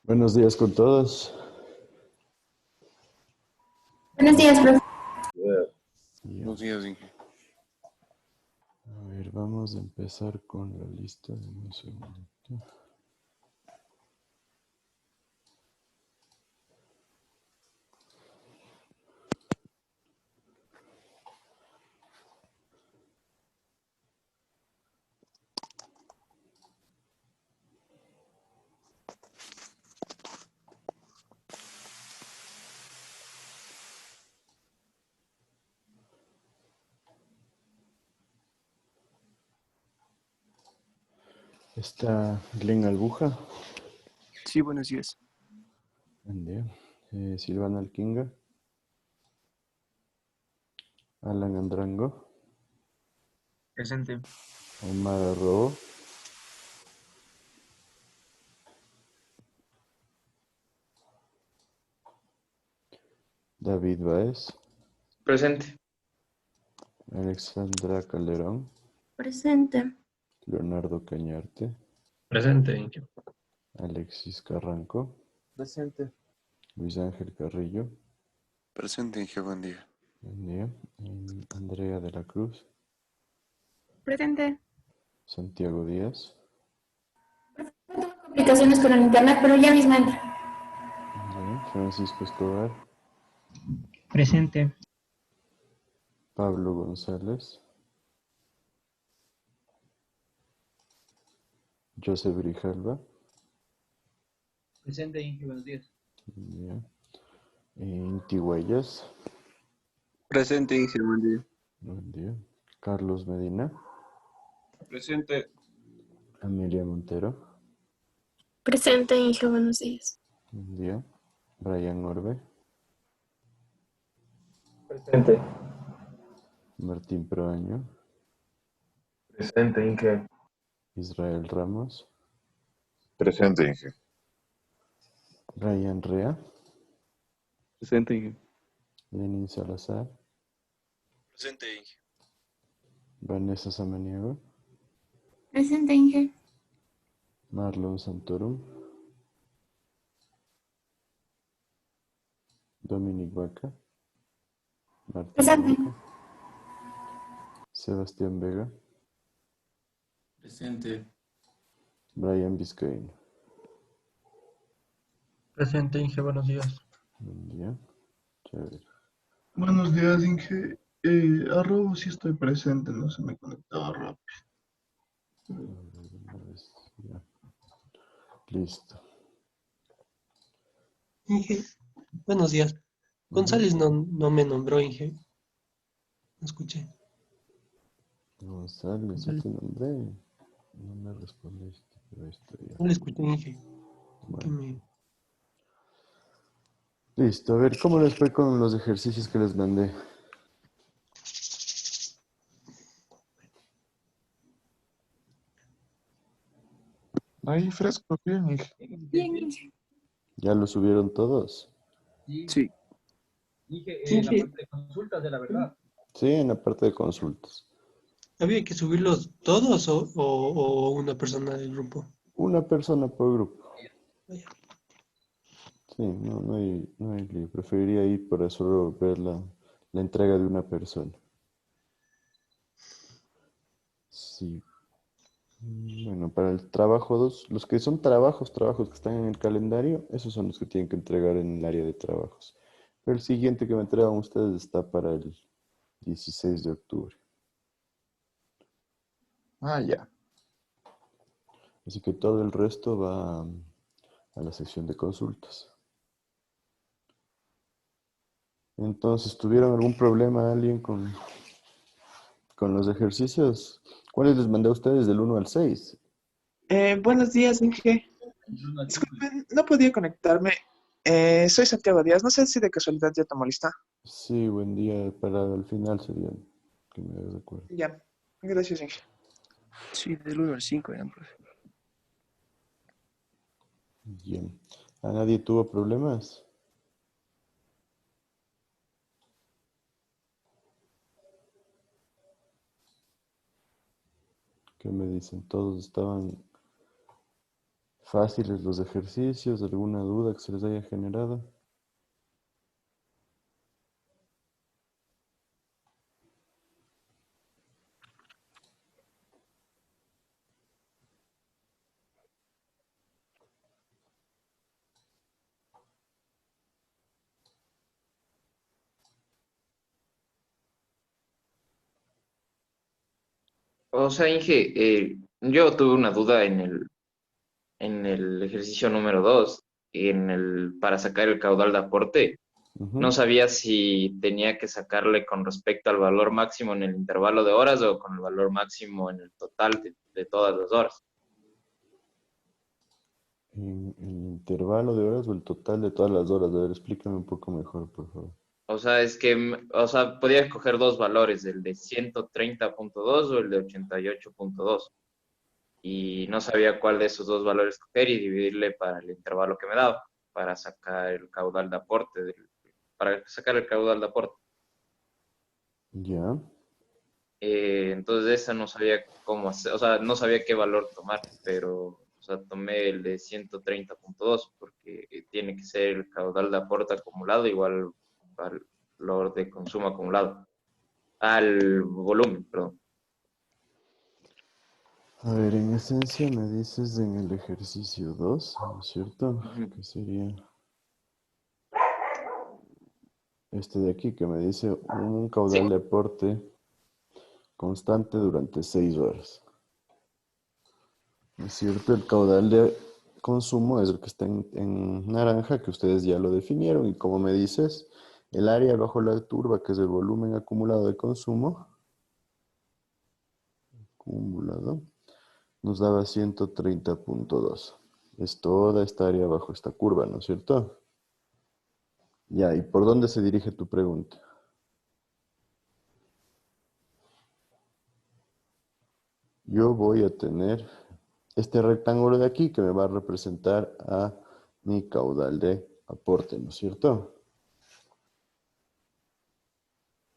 Buenos días con todos. Buenos días, profe. Ya. Buenos días, Inge. A ver, vamos a empezar con la lista. Dame un segundito. Está Glenn Albuja. Sí, buenos días. Buen día. Silvana Alquinga. Alan Andrango. Presente. Omar Arrobo. David Baez. Presente. Alexandra Calderón. Presente. Leonardo Cañarte. Presente, Inge. Alexis Carranco. Presente. Luis Ángel Carrillo. Presente, Inge, buen día. Buen día. Andrea de la Cruz. Presente. Santiago Díaz. Complicaciones con el internet, pero ya mismo entra. Ya. Francisco Escobar. Presente. Pablo González. Joseph Grijalva. Presente, Inge. Buenos días. Ya. Inti Huellas. Presente, Inge, buen día. Buen día. Carlos Medina. Presente. Amelia Montero. Presente, Inge. Buenos días. Buen día. Brian Orbe. Presente. Martín Proaño. Presente, Inge. Israel Ramos. Presente, Inge. Ryan Rea. Presente, Inge. Lenin Salazar. Presente, Inge. Vanessa Samaniego. Presente, Inge. Marlon Santorum. Dominic Vaca. Martín Presente. Vaca. Sebastián Vega. Presente. Brian Vizcaíno. Presente, Inge. Buenos días. Buen día. Chévere. Buenos días, Inge. Arrobo sí estoy presente, no se me conectaba rápido. A ver, una vez, ya. Listo. Inge, buenos días. González no me nombró, Inge. No escuché. González, yo González. te nombré. No me respondiste, pero ahí estoy ya. No le escuché, Inge. Que Bueno. me- Listo, a ver, ¿cómo les fue con los ejercicios que les mandé? Ahí fresco, bien, Inge. Bien, Inge. ¿Ya lo subieron todos? Sí. Inge, la Inge, parte de consultas de la verdad. Sí, en la parte de consultas. ¿había que subirlos todos o una persona del grupo? Una persona por grupo. Vaya. Sí, no hay lío. Preferiría ir para solo ver la entrega de una persona. Sí. Bueno, para el trabajo 2, los que son trabajos que están en el calendario, esos son los que tienen que entregar en el área de trabajos. Pero el siguiente que me entregan ustedes está para el 16 de octubre. Ah, ya. Así que todo el resto va a la sección de consultas. Entonces, ¿tuvieron algún problema alguien con los ejercicios? ¿Cuáles les mandé a ustedes del 1 al 6? Buenos días, Inge. Disculpen, no podía conectarme. Soy Santiago Díaz. No sé si de casualidad ya tomó lista. Sí, buen día. Para el final sería que me haga de acuerdo. Ya. Gracias, Inge. Sí, del 1 al 5 eran, profe. Bien. ¿A nadie tuvo problemas? ¿Qué me dicen? Todos estaban Fáciles los ejercicios, alguna duda que se les haya generado. O sea, Inge, yo tuve una duda en el ejercicio número 2 para sacar el caudal de aporte. No Ujú. sabía si tenía que sacarle con respecto al valor máximo en el intervalo de horas o con el valor máximo en el total de todas las horas. ¿En el intervalo de horas o el total de todas las horas? A ver, explícame un poco mejor, por favor. O sea, o sea, podía escoger dos valores, el de 130.2 o el de 88.2. Y no sabía cuál de esos dos valores escoger y dividirle para el intervalo que me daba, para sacar el caudal de aporte, para sacar el caudal de aporte. Ya. Entonces esa no sabía cómo hacer, o sea, no sabía qué valor tomar, pero o sea, tomé el de 130.2 porque tiene que ser el caudal de aporte acumulado igual al valor de consumo acumulado, al volumen, perdón. A ver, en esencia me dices en el ejercicio 2, ¿no es cierto? Ujú. Que sería este de aquí, que me dice un Sí, caudal de aporte constante durante 6 horas. ¿No es cierto? El caudal de consumo es el que está en naranja, que ustedes ya lo definieron. Y como me dices, el área bajo la turba, que es el volumen acumulado de consumo, acumulado, nos daba 130.2. Es toda esta área bajo esta curva, ¿no es cierto? Ya, ¿y por dónde se dirige tu pregunta? Yo voy a tener este rectángulo de aquí que me va a representar a mi caudal de aporte, ¿no es cierto?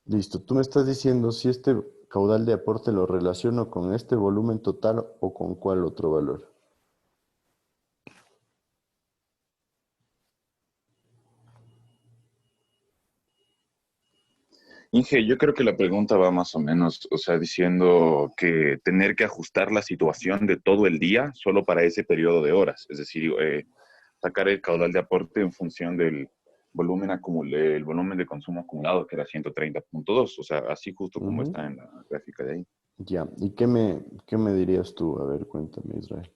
Listo, tú me estás diciendo si este caudal de aporte lo relaciono con este volumen total o con cuál otro valor. Inge, yo creo que la pregunta va más o menos, o sea, diciendo que tener que ajustar la situación de todo el día solo para ese periodo de horas, es decir, sacar el caudal de aporte en función del el volumen de consumo acumulado, que era 130.2, o sea, así justo como Ujú. está en la gráfica de ahí. Ya, ¿y qué me dirías tú? A ver, cuéntame, Israel.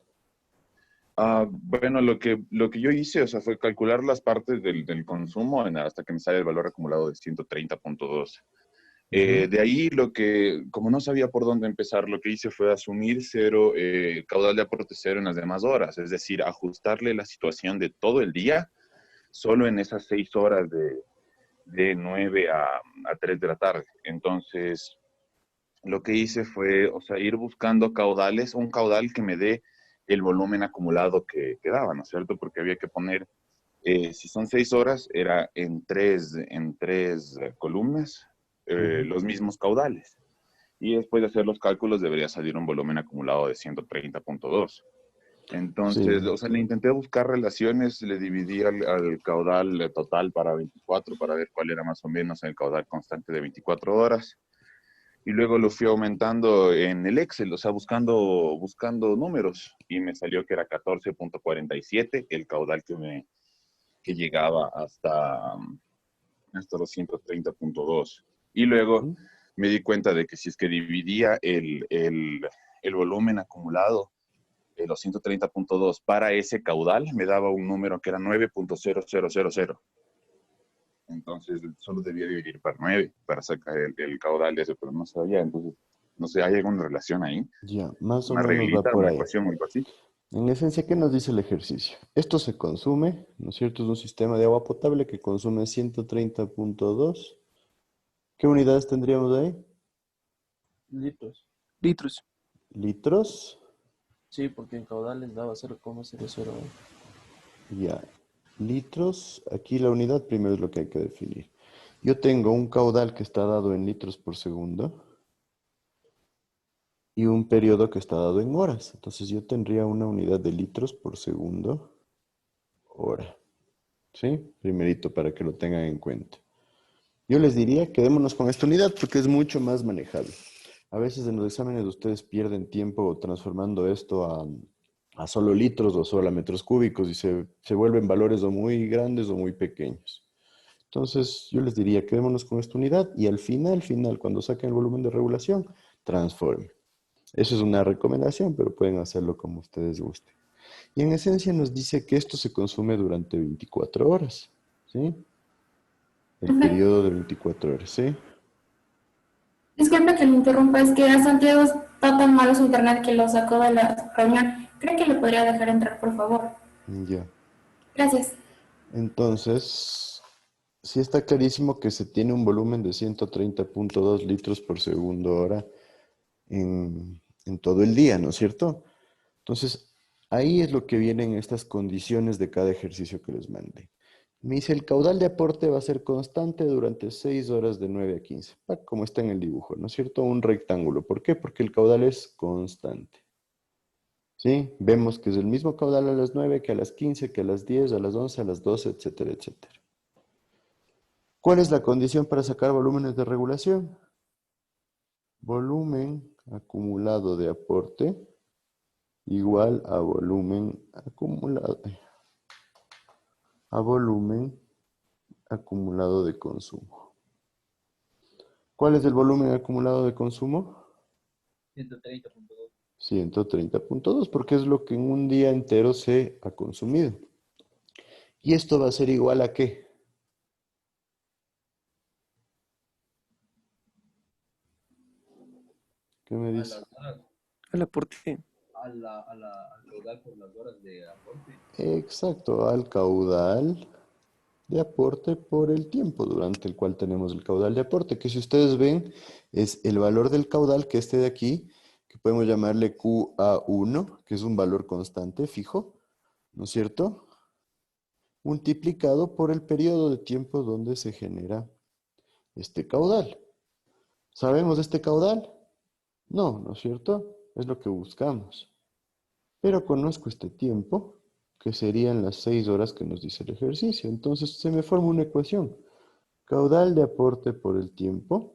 Bueno, lo que yo hice, o sea, fue calcular las partes del consumo hasta que me sale el valor acumulado de 130.2. Ujú, De ahí como no sabía por dónde empezar, lo que hice fue asumir cero, caudal de aporte cero en las demás horas, es decir, ajustarle la situación de todo el día solo en esas 6 horas de 9 a 3 de la tarde. Entonces, lo que hice fue, o sea, ir buscando caudales, un caudal que me dé el volumen acumulado que daba, ¿no es cierto? Porque había que poner, si son 6 horas, era en tres columnas, ujú. los mismos caudales. Y después de hacer los cálculos debería salir un volumen acumulado de 130.2. Sí, Entonces, o sea, le intenté buscar relaciones, le dividí al caudal total para 24 para ver cuál era más o menos el caudal constante de 24 horas. Y luego lo fui aumentando en el Excel, o sea, buscando números. Y me salió que era 14.47 el caudal que llegaba hasta los 130.2. Y luego ujú. me di cuenta de que si es que dividía el volumen acumulado de los 130.2 para ese caudal, me daba un número que era 9.0000. Entonces solo debía dividir por 9 para sacar el caudal de eso, pero no sabía. Entonces, no sé, ¿hay alguna relación ahí? Ya, más o ¿Una menos va reglita, por una ahí. ecuación o algo así? En esencia, ¿qué nos dice el ejercicio? Esto se consume, ¿no es cierto? Es un sistema de agua potable que consume 130.2. ¿Qué unidades tendríamos ahí? Litros. Litros. Litros. Sí, porque en caudales daba 0,00. Ya. Litros. Aquí la unidad primero es lo que hay que definir. Yo tengo un caudal que está dado en litros por segundo. y un periodo que está dado en horas. Entonces yo tendría una unidad de litros por segundo hora. ¿Sí? Primerito para que lo tengan en cuenta. Yo les diría, quedémonos con esta unidad porque es mucho más manejable. A veces en los exámenes ustedes pierden tiempo transformando esto a solo litros o solo a metros cúbicos y se vuelven valores o muy grandes o muy pequeños. Entonces yo les diría, quedémonos con esta unidad y al final, cuando saquen el volumen de regulación, transformen. Eso es una recomendación, pero pueden hacerlo como ustedes gusten. Y en esencia nos dice que esto se consume durante 24 horas, ¿sí? El periodo de 24 horas, ¿sí? Disculpe que le interrumpa, es que a Santiago está tan malo su internet que lo sacó de la reunión. ¿Cree que le podría dejar entrar, por favor? Ya. Gracias. Entonces, sí está clarísimo que se tiene un volumen de 130.2 litros por segundo hora en todo el día, ¿no es cierto? Entonces, ahí es lo que vienen estas condiciones de cada ejercicio que les mandé. Me dice, el caudal de aporte va a ser constante durante 6 horas de 9 a 15, como está en el dibujo, ¿no es cierto? Un rectángulo. ¿Por qué? Porque el caudal es constante. ¿Sí? Vemos que es el mismo caudal a las 9 que a las 15, que a las 10, a las 11, a las 12, etcétera, etcétera. ¿Cuál es la condición para sacar volúmenes de regulación? Volumen acumulado de aporte igual a volumen acumulado de consumo. ¿Cuál es el volumen acumulado de consumo? 130.2. 130.2, porque es lo que en un día entero se ha consumido. ¿Y esto va a ser igual a qué? ¿Qué me dice? El aporte. Al caudal por las horas de aporte. Exacto, al caudal de aporte por el tiempo durante el cual tenemos el caudal de aporte, que si ustedes ven es el valor del caudal, que este de aquí, que podemos llamarle QA1, que es un valor constante, fijo, ¿no es cierto? Multiplicado por el periodo de tiempo donde se genera este caudal. ¿Sabemos este caudal? No, ¿no es cierto? Es lo que buscamos. Pero conozco este tiempo, que serían las 6 horas que nos dice el ejercicio. Entonces se me forma una ecuación. Caudal de aporte por el tiempo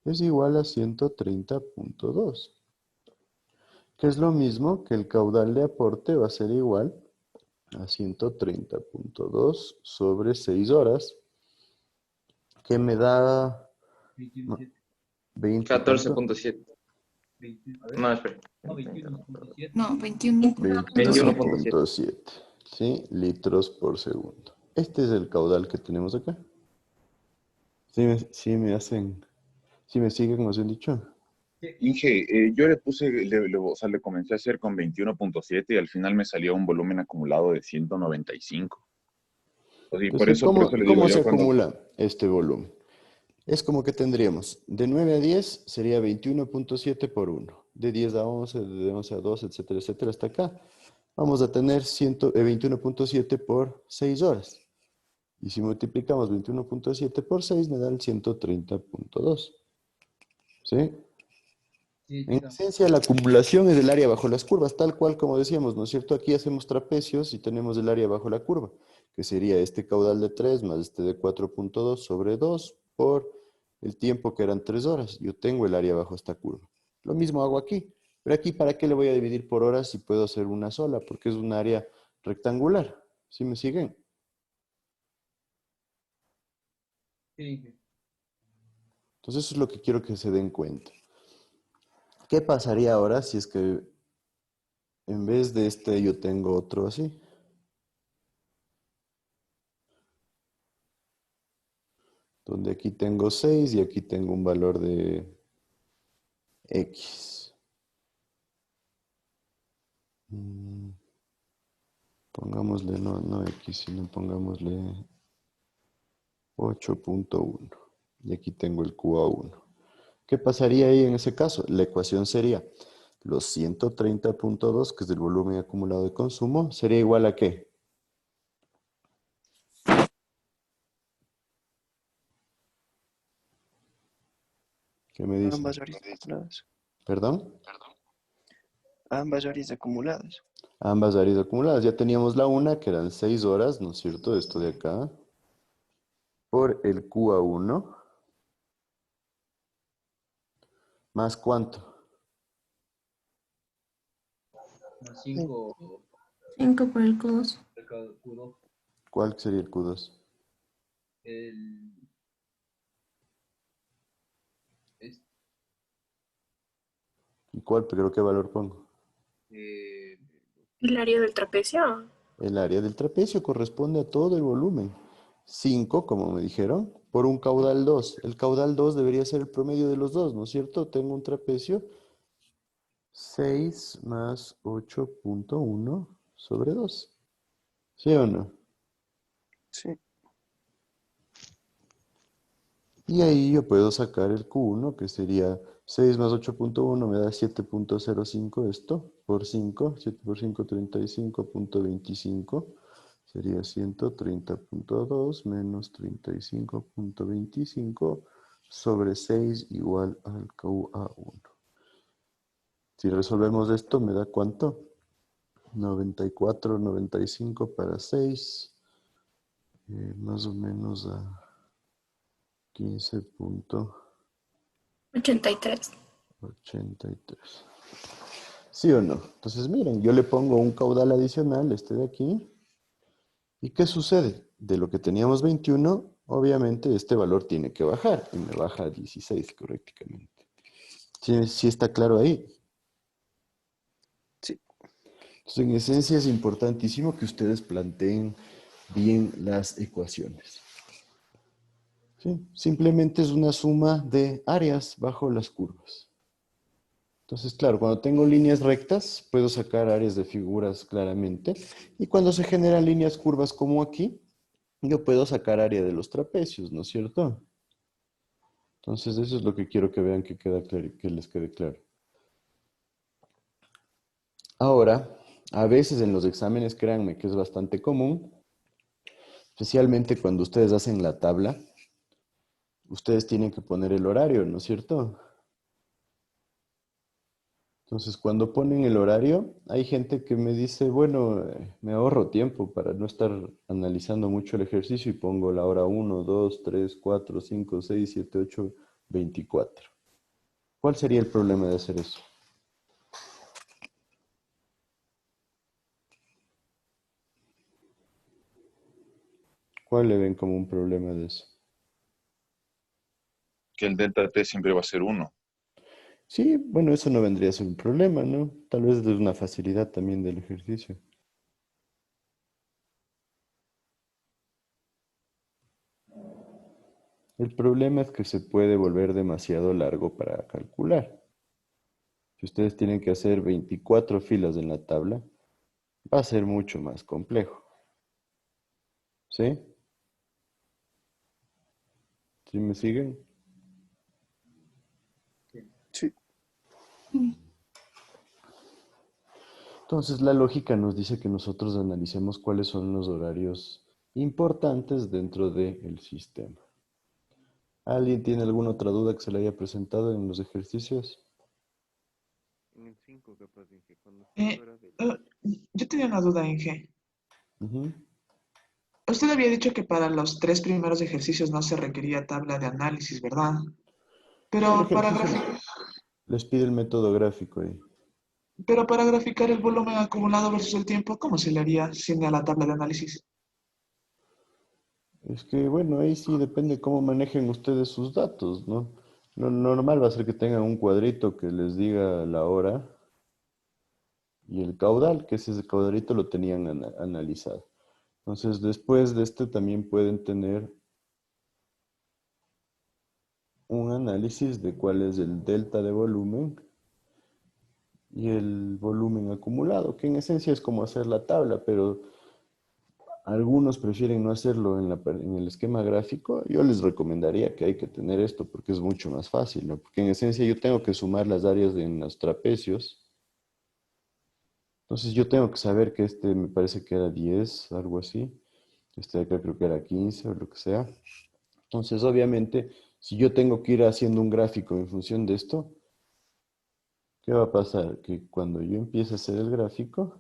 es igual a 130.2, que es lo mismo que el caudal de aporte va a ser igual a 130.2 sobre 6 horas, que me da 20. 14.7. No, espera. No, 21.7. No, 21. 21.7, ¿sí? Litros por segundo. Este es el caudal que tenemos acá. Sí me siguen, nos han dicho. Inge, yo le puse, o sea, le comencé a hacer con 21.7 y al final me salió un volumen acumulado de 195. O sea, y por Entonces, eso le digo ¿cómo se yo cuando... acumula este volumen? Es como que tendríamos de 9 a 10 sería 21.7 por 1. De 10 a 11, de 11 a 12, etcétera, etcétera, hasta acá. Vamos a tener 21.7 por 6 horas. Y si multiplicamos 21.7 por 6, me da el 130.2. ¿Sí? En esencia, la acumulación es el área bajo las curvas, tal cual como decíamos, ¿no es cierto? Aquí hacemos trapecios y tenemos el área bajo la curva, que sería este caudal de 3 más este de 4.2 sobre 2 por el tiempo que eran 3 horas. Yo tengo el área bajo esta curva. Lo mismo hago aquí. Pero aquí, ¿para qué le voy a dividir por horas si puedo hacer una sola? Porque es un área rectangular. ¿Sí me siguen? Sí. Entonces eso es lo que quiero que se den cuenta. ¿Qué pasaría ahora si es que en vez de este yo tengo otro así? Donde aquí tengo 6 y aquí tengo un valor de X. Pongámosle no X, sino pongámosle 8.1. Y aquí tengo el QA1. ¿Qué pasaría ahí en ese caso? La ecuación sería los 130.2, que es el volumen acumulado de consumo, sería igual a ¿qué? ¿Qué me dicen? Ambas variables. ¿Perdón? ambas áreas acumuladas. Ambas áreas acumuladas. Ya teníamos la una, que eran 6 horas, ¿no es cierto? Esto de acá. Por el Q a 1. ¿Más cuánto? Más 5 5 por el Q2. Q2. ¿Cuál sería el Q2? El, es- ¿Y cuál? Pero ¿qué valor pongo? eh, ¿El área del trapecio? El área del trapecio corresponde a todo el volumen. 5, como me dijeron, por un caudal 2. El caudal 2 debería ser el promedio de los dos, ¿no es cierto? Tengo un trapecio 6 más 8.1 sobre 2. ¿Sí o no? Sí. Y ahí yo puedo sacar el Q1, que sería 6 más 8.1 me da 7.05 esto, por 5, 7 por 5, 35.25, sería 130.2 menos 35.25 sobre 6 igual al QA1. Si resolvemos esto, ¿me da cuánto? 94, 95 para 6, más o menos a 83. 15.83. ¿Sí o no? Entonces, miren, yo le pongo un caudal adicional, este de aquí. ¿Y qué sucede? De lo que teníamos 21, obviamente este valor tiene que bajar. Y me baja a 16 correctamente. ¿Sí, sí está claro ahí? Sí. Entonces, en esencia es importantísimo que ustedes planteen bien las ecuaciones. ¿Sí? Simplemente es una suma de áreas bajo las curvas. Entonces, claro, cuando tengo líneas rectas, puedo sacar áreas de figuras claramente. Y cuando se generan líneas curvas como aquí, yo puedo sacar área de los trapecios, ¿no es cierto? Entonces, eso es lo que quiero que vean que queda claro, que les quede claro. Ahora, a veces en los exámenes, créanme que es bastante común, especialmente cuando ustedes hacen la tabla, ustedes tienen que poner el horario, ¿no es cierto? Entonces, cuando ponen el horario, hay gente que me dice, bueno, me ahorro tiempo para no estar analizando mucho el ejercicio y pongo la hora 1, 2, 3, 4, 5, 6, 7, 8, 24. ¿Cuál sería el problema de hacer eso? ¿Cuál le ven como un problema de eso? Que el delta T siempre va a ser 1. Sí, bueno, eso no vendría a ser un problema, ¿no? Tal vez es una facilidad también del ejercicio. El problema es que se puede volver demasiado largo para calcular. Si ustedes tienen que hacer 24 filas en la tabla, va a ser mucho más complejo. ¿Sí? ¿Sí me siguen? Sí. Entonces la lógica nos dice que nosotros analicemos cuáles son los horarios importantes dentro del sistema. ¿Alguien tiene alguna otra duda que se le haya presentado en los ejercicios? En el 5 capaz dije, cuando está Eh, fuera del... eh, yo tenía una duda, Inge. Ujú. Usted había dicho que para los tres primeros ejercicios no se requería tabla de análisis, ¿verdad? No, el Pero para, ejercicio les pide el método gráfico ahí. pero para graficar el volumen acumulado versus el tiempo, ¿cómo se le haría sin la tabla de análisis? Es que, bueno, ahí sí depende cómo manejen ustedes sus datos, ¿no? Lo normal va a ser que tengan un cuadrito que les diga la hora y el caudal, que ese cuadrito lo tenían analizado. Entonces, después de este también pueden tener un análisis de cuál es el delta de volumen y el volumen acumulado, que en esencia es como hacer la tabla, pero algunos prefieren no hacerlo en el esquema gráfico. Yo les recomendaría que hay que tener esto porque es mucho más fácil, ¿no? Porque en esencia yo tengo que sumar las áreas en los trapecios. Entonces yo tengo que saber que este me parece que era 10, algo así. Este de acá creo que era 15 o lo que sea. Entonces obviamente si yo tengo que ir haciendo un gráfico en función de esto, ¿Qué va a pasar? Que cuando yo empiece a hacer el gráfico,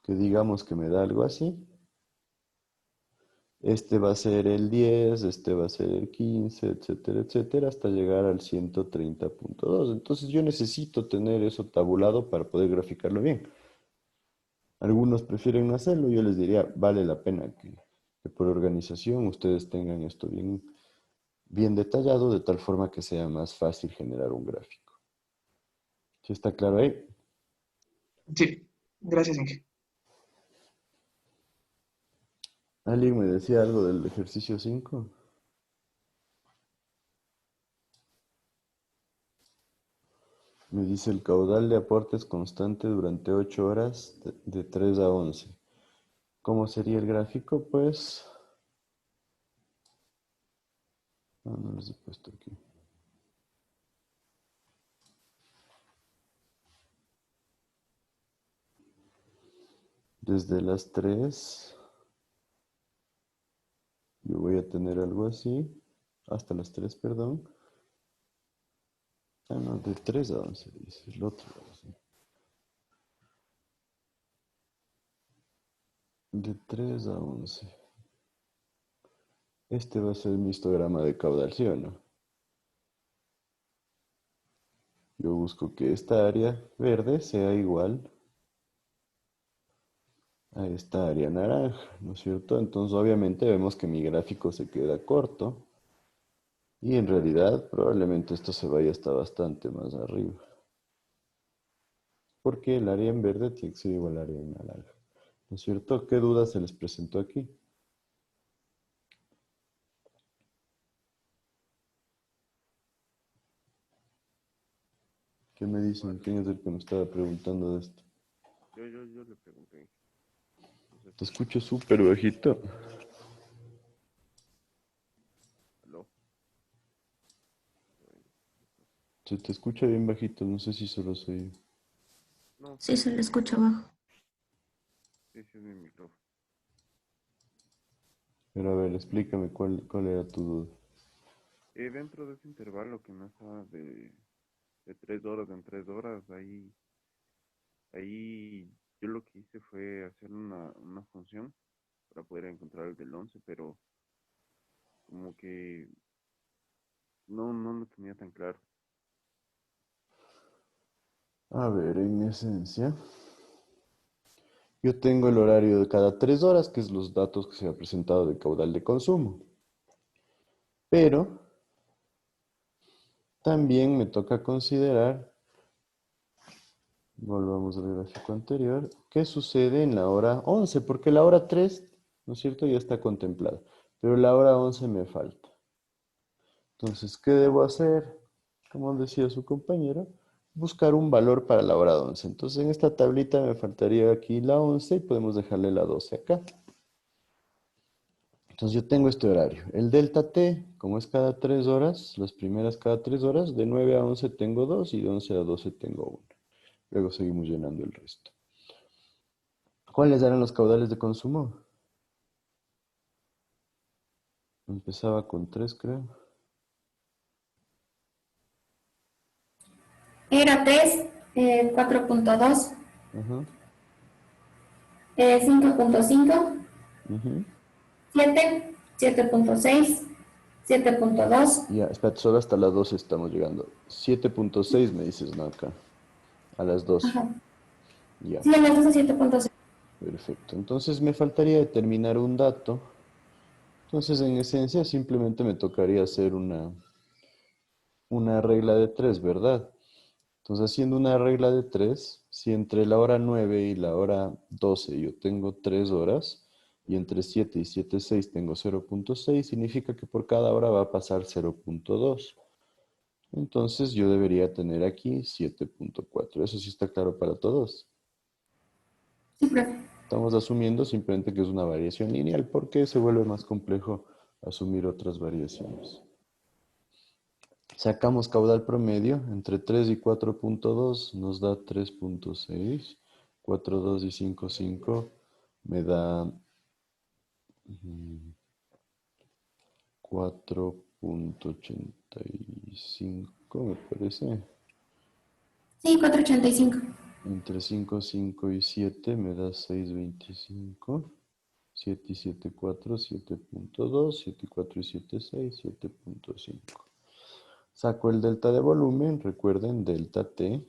que digamos que me da algo así, este va a ser el 10, este va a ser el 15, etcétera, etcétera, hasta llegar al 130.2. Entonces yo necesito tener eso tabulado para poder graficarlo bien. Algunos prefieren no hacerlo, yo les diría, vale la pena que por organización ustedes tengan esto bien, bien detallado, de tal forma que sea más fácil generar un gráfico. ¿Sí está claro ahí? Sí, gracias, Inge. ¿Alguien me decía algo del ejercicio 5? Me dice el caudal de aportes constante durante 8 horas de 3 a 11. ¿Cómo sería el gráfico? Pues... no les he puesto aquí. Desde las 3, yo voy a tener algo así, hasta las 3, perdón. Ah, no, de 3 a 11, dice el otro. Sí. De 3 a 11. Este va a ser mi histograma de caudal, ¿sí o no? Yo busco que esta área verde sea igual a esta área naranja, ¿no es cierto? Entonces obviamente vemos que mi gráfico se queda corto y en realidad probablemente esto se vaya hasta bastante más arriba. Porque el área en verde tiene que ser igual al área en naranja, ¿no es cierto? ¿Qué dudas se les presentó aquí? ¿Qué me dicen? ¿Quién es el que me estaba preguntando de esto? Yo le pregunté. Te escucho súper bajito. ¿Aló? Se te escucha bien bajito, no sé si solo soy yo. No, Sí, se le escucha abajo. sí, sí es mi micrófono. Pero a ver, explícame cuál era tu duda. Dentro de ese intervalo que no estaba de 3 horas en 3 horas, ahí yo lo que hice fue hacer una función para poder encontrar el del 11, pero como que no lo tenía tan claro. A ver, en esencia, yo tengo el horario de cada 3 horas, que es los datos que se ha presentado de caudal de consumo. Pero también me toca considerar, volvamos al gráfico anterior, qué sucede en la hora 11, porque la hora 3, ¿no es cierto?, ya está contemplada, pero la hora 11 me falta. Entonces, ¿qué debo hacer? Como decía su compañero, buscar un valor para la hora 11. Entonces, en esta tablita me faltaría aquí la 11 y podemos dejarle la 12 acá. Entonces, yo tengo este horario. El delta T, como es cada 3 horas, las primeras cada 3 horas, de 9 a 11 tengo 2 y de 11 a 12 tengo 1. Luego seguimos llenando el resto. ¿Cuáles eran los caudales de consumo? Empezaba con 3, creo. Era 3, 4.2, Ajá. 5.5, Ujú. 7, 7.6, 7.2. Ya, espérate, solo hasta las 12 estamos llegando. 7.6 me dices, no, acá. A las 12. Ajá. Ya, Sí, en las 12 7.6. perfecto. Entonces me faltaría determinar un dato. Entonces, en esencia, simplemente me tocaría hacer una regla de 3, ¿verdad? Entonces, haciendo una regla de 3, si entre la hora 9 y la hora 12 yo tengo 3 horas, y entre 7 y 7.6 tengo 0.6, significa que por cada hora va a pasar 0.2. Entonces, yo debería tener aquí 7.4. Eso sí está claro para todos. Sí, profe. Estamos asumiendo simplemente que es una variación lineal porque se vuelve más complejo asumir otras variaciones. Sacamos caudal promedio entre 3 y 4.2, nos da 3.6. 4.2 y 5.5 me da 4.85. 5, me parece. Sí, 485. Entre 5, 5 y 7 me da 6,25. 7 y 7, 4, 7,2. 7 y 4 y 7, 6, 7,5. Saco el delta de volumen, recuerden, delta T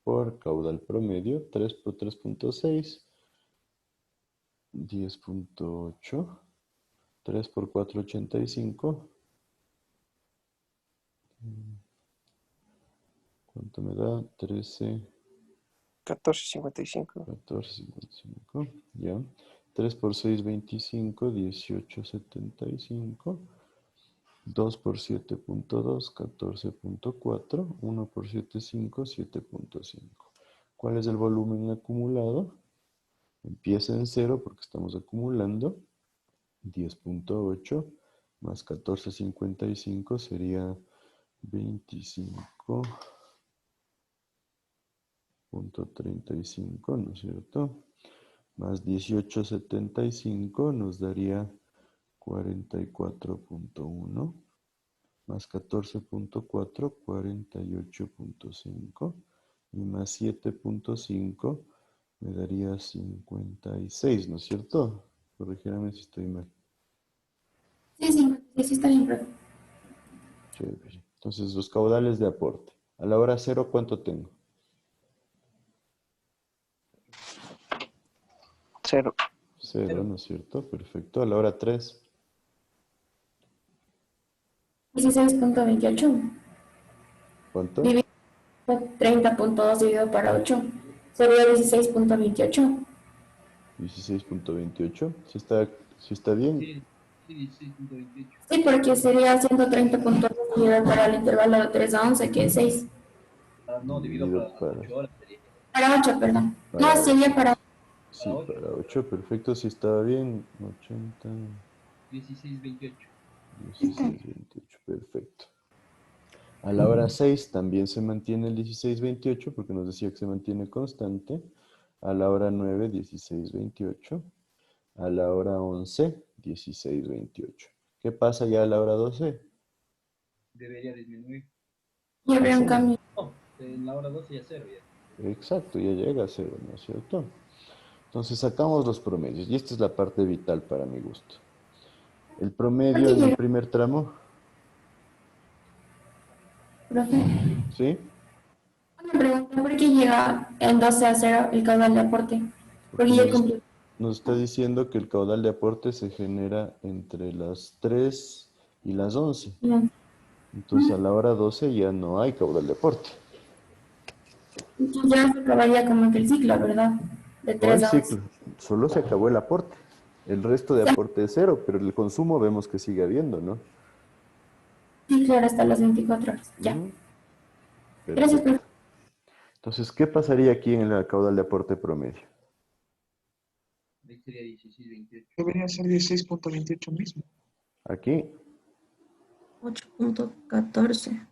por caudal promedio, 3 por 3,6, 10,8. 3 por 4, 85. ¿Cuánto me da? 13, 14.55. 14,55. Ya. 3 por 6, 25. 18,75. 2 por 7,2, 14,4. 1 por 7, 5, 7,5. ¿Cuál es el volumen acumulado? Empieza en 0 porque estamos acumulando. 10,8 más 14,55 sería 25,35, ¿no es cierto? Más 18,75 nos daría 44,1. Más 14,4, 48,5. Y más 7,5 me daría 56, ¿no es cierto? Corrígeme si estoy mal. Sí, 56, sí está bien, profe. Chévere. Entonces, los caudales de aporte. A la hora 0, ¿cuánto tengo? 0. 0, ¿no es cierto? Perfecto. A la hora 3. 16.28. ¿Cuánto? Dividido 30.2 dividido para 8. Sería 16.28. 16,28. ¿Sí está bien? Sí, sí, 16.28. Sí, porque sería 130.2 dividido para el intervalo de 3 a 11, que es 6. Ah, no, dividido Dividido para para, 8 horas sería. Para 8, perdón. para No, sería 8. para... Sí, Para 8, para 8. Perfecto. Sí estaba bien. 80, 16.28. 16,28. Perfecto. A la hora 6 también se mantiene el 16,28 porque nos decía que se mantiene constante. A la hora 9, 16,28. A la hora 11, 16,28. ¿Qué pasa ya a la hora 12? Debería disminuir. Y habría un Así. cambio. No, en la hora 12 ya 0 ya. Exacto, ya llega a 0, ¿no es cierto? Entonces sacamos los promedios y esta es la parte vital para mi gusto. El promedio en el primer tramo, Profe, ¿sí? una pregunta, ¿por qué llega en 12 a 0 el caudal de aporte? Porque Porque ya cumplió. nos está diciendo que el caudal de aporte se genera entre las 3 y las 11. Entonces a la hora 12 ya no hay caudal de aporte. Entonces ya se acabaría como que el ciclo, ¿verdad? De No hay 3 a 11. ciclo, solo se acabó el aporte. El resto de aporte es 0, pero el consumo vemos que sigue habiendo, ¿no? Sí, claro, hasta las 24 horas. Ya. Ujú. Gracias, Perfecto. profe. Entonces, ¿qué pasaría aquí en el caudal de aporte promedio? Ahí sería 16.28. Debería ser 16.28 mismo. Aquí, 8.14.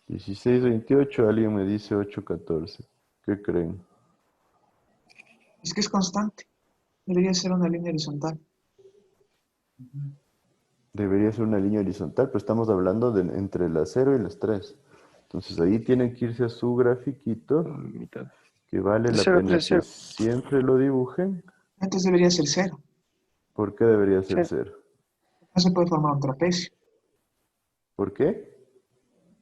16,28, alguien me dice 8,14. ¿Qué creen? Es que es constante. Debería ser una línea horizontal. Debería ser una línea horizontal, pero estamos hablando de entre las 0 y las 3. Entonces ahí tienen que irse a su grafiquito, que vale De la 0 a pena 3, que 0. siempre lo dibujen. Antes debería ser 0. ¿Por qué debería ser 0. 0? No se puede formar un trapecio. ¿Por qué?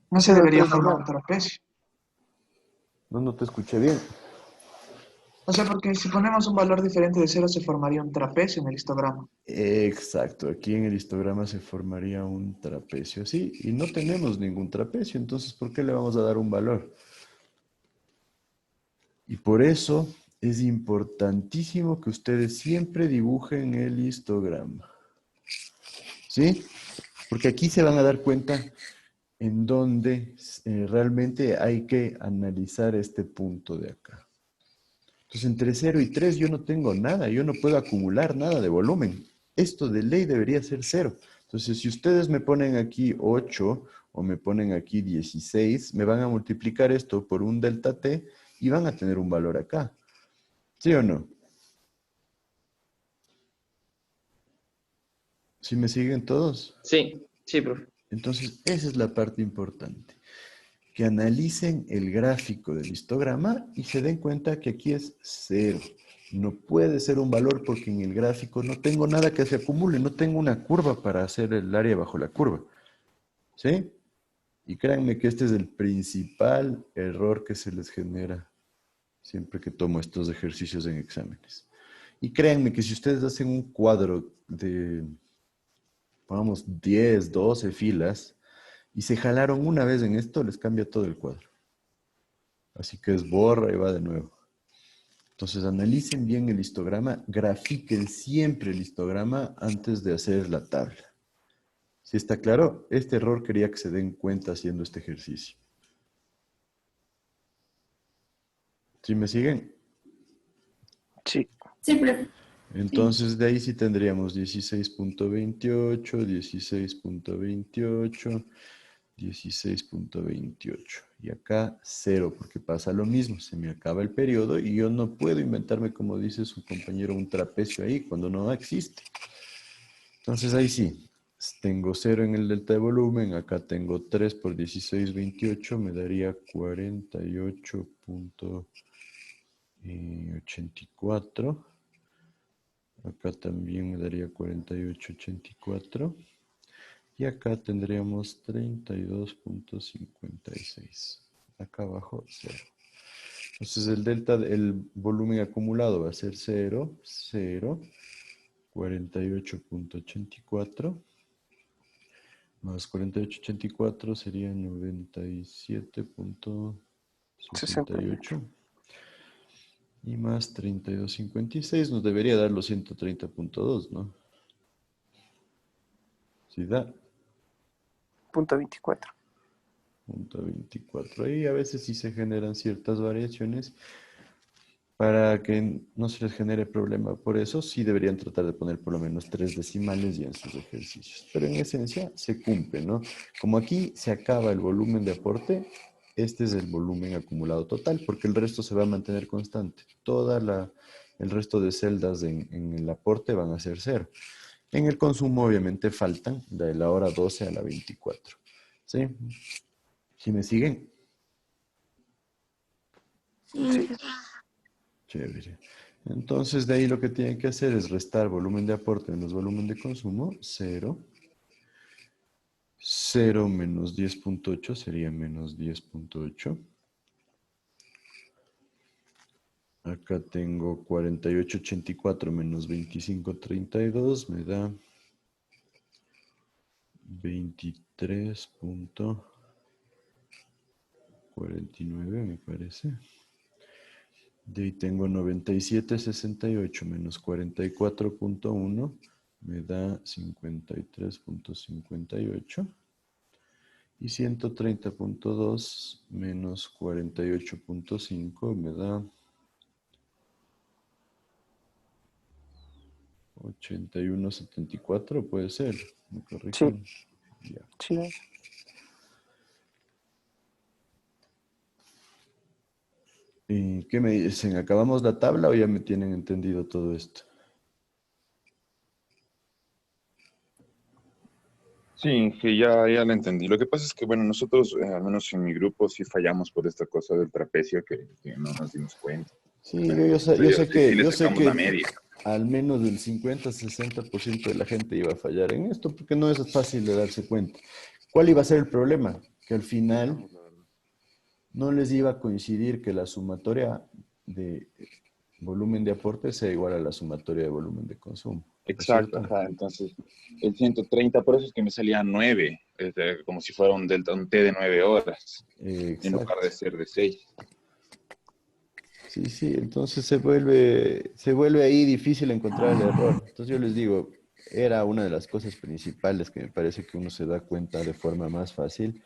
No se 0 a debería 3 formar igual. un trapecio. No te escuché bien. O sea, porque si ponemos un valor diferente de 0 se formaría un trapecio en el histograma. Exacto, aquí en el histograma se formaría un trapecio así y no tenemos ningún trapecio, entonces ¿por qué le vamos a dar un valor? Y por eso es importantísimo que ustedes siempre dibujen el histograma. ¿Sí? Porque aquí se van a dar cuenta en dónde realmente hay que analizar este punto de acá. Entonces, entre 0 y 3 yo no tengo nada, yo no puedo acumular nada de volumen. Esto de ley debería ser 0. Entonces, si ustedes me ponen aquí 8 o me ponen aquí 16, me van a multiplicar esto por un delta t y van a tener un valor acá. ¿Sí o no? ¿Sí me siguen todos? Sí, sí, profe. Entonces, esa es la parte importante. que analicen el gráfico del histograma y se den cuenta que aquí es 0. No puede ser un valor porque en el gráfico no tengo nada que se acumule, no tengo una curva para hacer el área bajo la curva. ¿Sí? Y créanme que este es el principal error que se les genera siempre que tomo estos ejercicios en exámenes. Y créanme que si ustedes hacen un cuadro de, pongamos, 10, 12 filas, y se jalaron una vez en esto, les cambia todo el cuadro. Así que es borra y va de nuevo. Entonces analicen bien el histograma, grafiquen siempre el histograma antes de hacer la tabla. ¿Sí está claro? Este error quería que se den cuenta haciendo este ejercicio. ¿Sí me siguen? Sí. Sí, profe. Entonces de ahí sí tendríamos 16.28, 16.28, 16.28. Y acá 0, porque pasa lo mismo. Se me acaba el periodo y yo no puedo inventarme, como dice su compañero, un trapecio ahí cuando no existe. Entonces ahí sí. Tengo 0 en el delta de volumen. Acá tengo 3 por 16.28. Me daría 48.84. Acá también me daría 48.84. Y acá tendríamos 32.56. Acá abajo 0. Entonces el delta, el volumen acumulado va a ser 0, 0, 48.84. Más 48.84 sería 97.68. Y más 32.56 nos debería dar los 130.2, ¿no? ¿Sí da? Punto 24. Punto 24. Ahí a veces sí se generan ciertas variaciones. Para que no se les genere problema por eso, sí deberían tratar de poner por lo menos 3 decimales ya en sus ejercicios. Pero en esencia se cumple, ¿no? Como aquí se acaba el volumen de aporte, este es el volumen acumulado total, porque el resto se va a mantener constante. El resto de celdas en el aporte van a ser 0. En el consumo obviamente faltan de la hora 12 a la 24. ¿Sí? ¿Sí me siguen? Sí. Chévere. Entonces, de ahí lo que tienen que hacer es restar volumen de aporte menos volumen de consumo, 0. 0 menos 10.8 sería menos 10.8. Acá tengo 48.84 menos 25.32, me da 23.49, me parece. De ahí tengo 97.68 menos 44.1, me da 53.58. Y 130.2 menos 48.5 me da 81.74, puede ser. ¿Me corrigen? Sí. Ya. Sí. ¿Y qué me dicen? ¿Acabamos la tabla o ya me tienen entendido todo esto? Sí, que ya lo entendí. Lo que pasa es que, bueno, nosotros, al menos en mi grupo, sí fallamos por esta cosa del trapecio que no nos dimos cuenta. Sí, yo sé Sí le yo sé sacamos la que media. al menos el 50-60% de la gente iba a fallar en esto, porque no es fácil de darse cuenta. ¿Cuál iba a ser el problema? Que al final no les iba a coincidir que la sumatoria de volumen de aporte sea igual a la sumatoria de volumen de consumo. ¿No es Exacto, cierto? ajá. Entonces, el 130, por eso es que me salía 9, como si fuera un delta, un T de 9 horas, en lugar Exacto. de ser de 6. Sí, sí, entonces se vuelve ahí difícil encontrar el error. Entonces yo les digo, era una de las cosas principales que me parece que uno se da cuenta de forma más fácil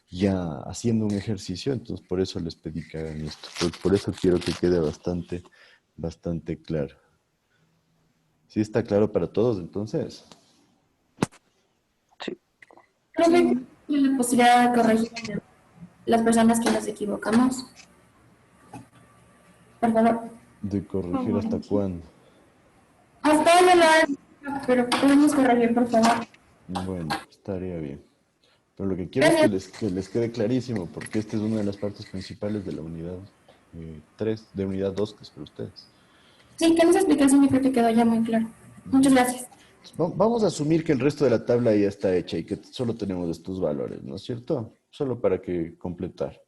ya haciendo un ejercicio, entonces por eso les pedí que hagan esto. Por eso quiero que quede bastante claro. ¿Sí está claro para todos entonces? Profe, ¿tiene la posibilidad de corregir las personas que nos equivocamos? Por favor. ¿De corregir hasta cuándo? Hasta la hora, pero podemos corregir, por favor. Bueno, estaría bien. Pero lo que quiero es Gracias. que les quede clarísimo, porque esta es una de las partes principales de la unidad 3, de unidad 2, que es para ustedes. Sí, que esa explicación yo creo que quedó ya muy claro. Muchas gracias. Vamos a asumir que el resto de la tabla ya está hecha y que solo tenemos estos valores, ¿no es cierto? Solo para que completar.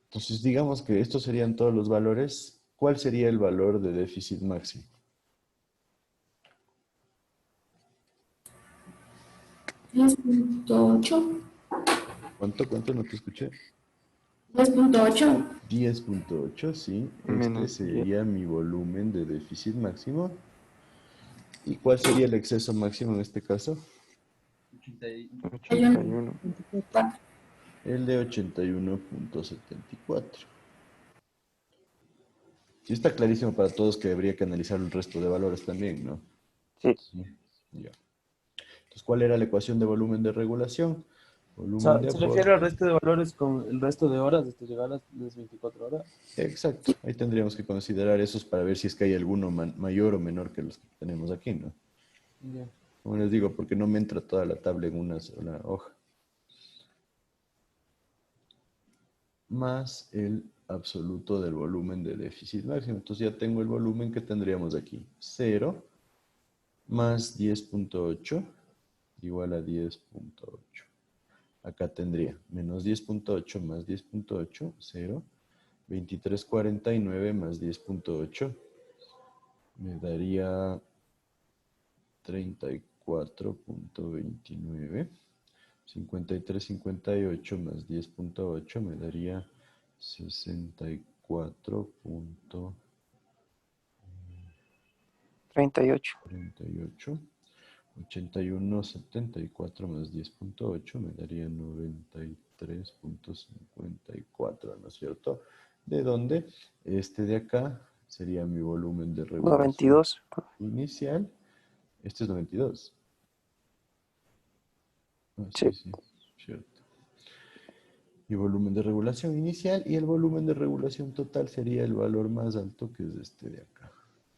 Entonces, digamos que estos serían todos los valores. ¿Cuál sería el valor de déficit máximo? ¿10.8? ¿Cuánto? No te escuché. 10.8. 10.8, sí. Este Menos 10. sería mi volumen de déficit máximo. ¿Y cuál sería el exceso máximo en este caso? 81. El de 81.74. Sí, está clarísimo para todos que habría que analizar el resto de valores también, ¿no? Sí. Sí, ya. Entonces, ¿cuál era la ecuación de volumen de regulación? O Volumen sea, de se refiere al aporte. resto de valores con el resto de horas hasta llegar a las 24 horas. Exacto. Ahí tendríamos que considerar esos para ver si es que hay alguno mayor o menor que los que tenemos aquí, ¿no? Ya. Como les digo, porque no me entra toda la tabla en una sola hoja. Más el absoluto del volumen de déficit máximo. Entonces ya tengo el volumen que tendríamos aquí. 0 más 10.8 igual a 10.8. Acá tendría menos 10.8 más 10.8, 0. 23.49 más 10.8 me daría 34.29. 53.58 más 10.8 me daría 64.38. 38. 81.74 más 10.8 me daría 93.54, ¿no es cierto? ¿De dónde? Este de acá sería mi volumen de regulación 92. inicial. Este es 92. Ah, Sí. sí, cierto. Y volumen de regulación inicial y el volumen de regulación total sería el valor más alto, que es este de acá.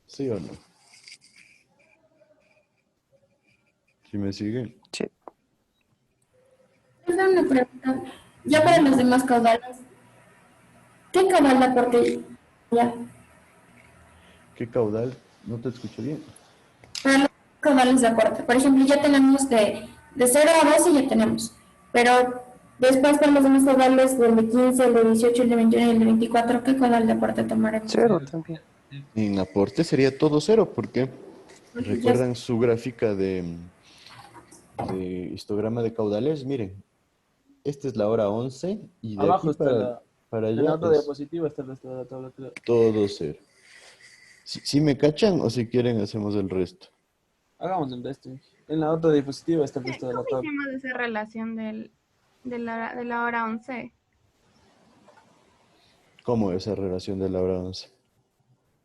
¿Sí o no? ¿Sí me siguen? Sí. Esa es una pregunta. Ya para los demás caudales, ¿qué caudal de aporte ya? ¿Qué caudal? No te escucho bien. Para los caudales de aporte. Por ejemplo, ya tenemos de 0 a 12 ya tenemos. Pero después para los demás caudales, del de 15, el de 18, el de 21 y el de 24, ¿qué caudal de aporte tomaremos? 0 también. En aporte sería todo cero, porque Porque ya recuerdan su gráfica de histograma de caudales. Miren, esta es la hora 11 y de aquí Abajo está para en la allá otra es diapositiva está el resto de la tabla. Creo. todo cero. Si me cachan o si quieren hacemos el resto. Hagamos el resto. En la otra diapositiva está el resto de la ¿Cómo tabla. hicimos esa relación de la hora 11? ¿Cómo esa relación de la hora 11?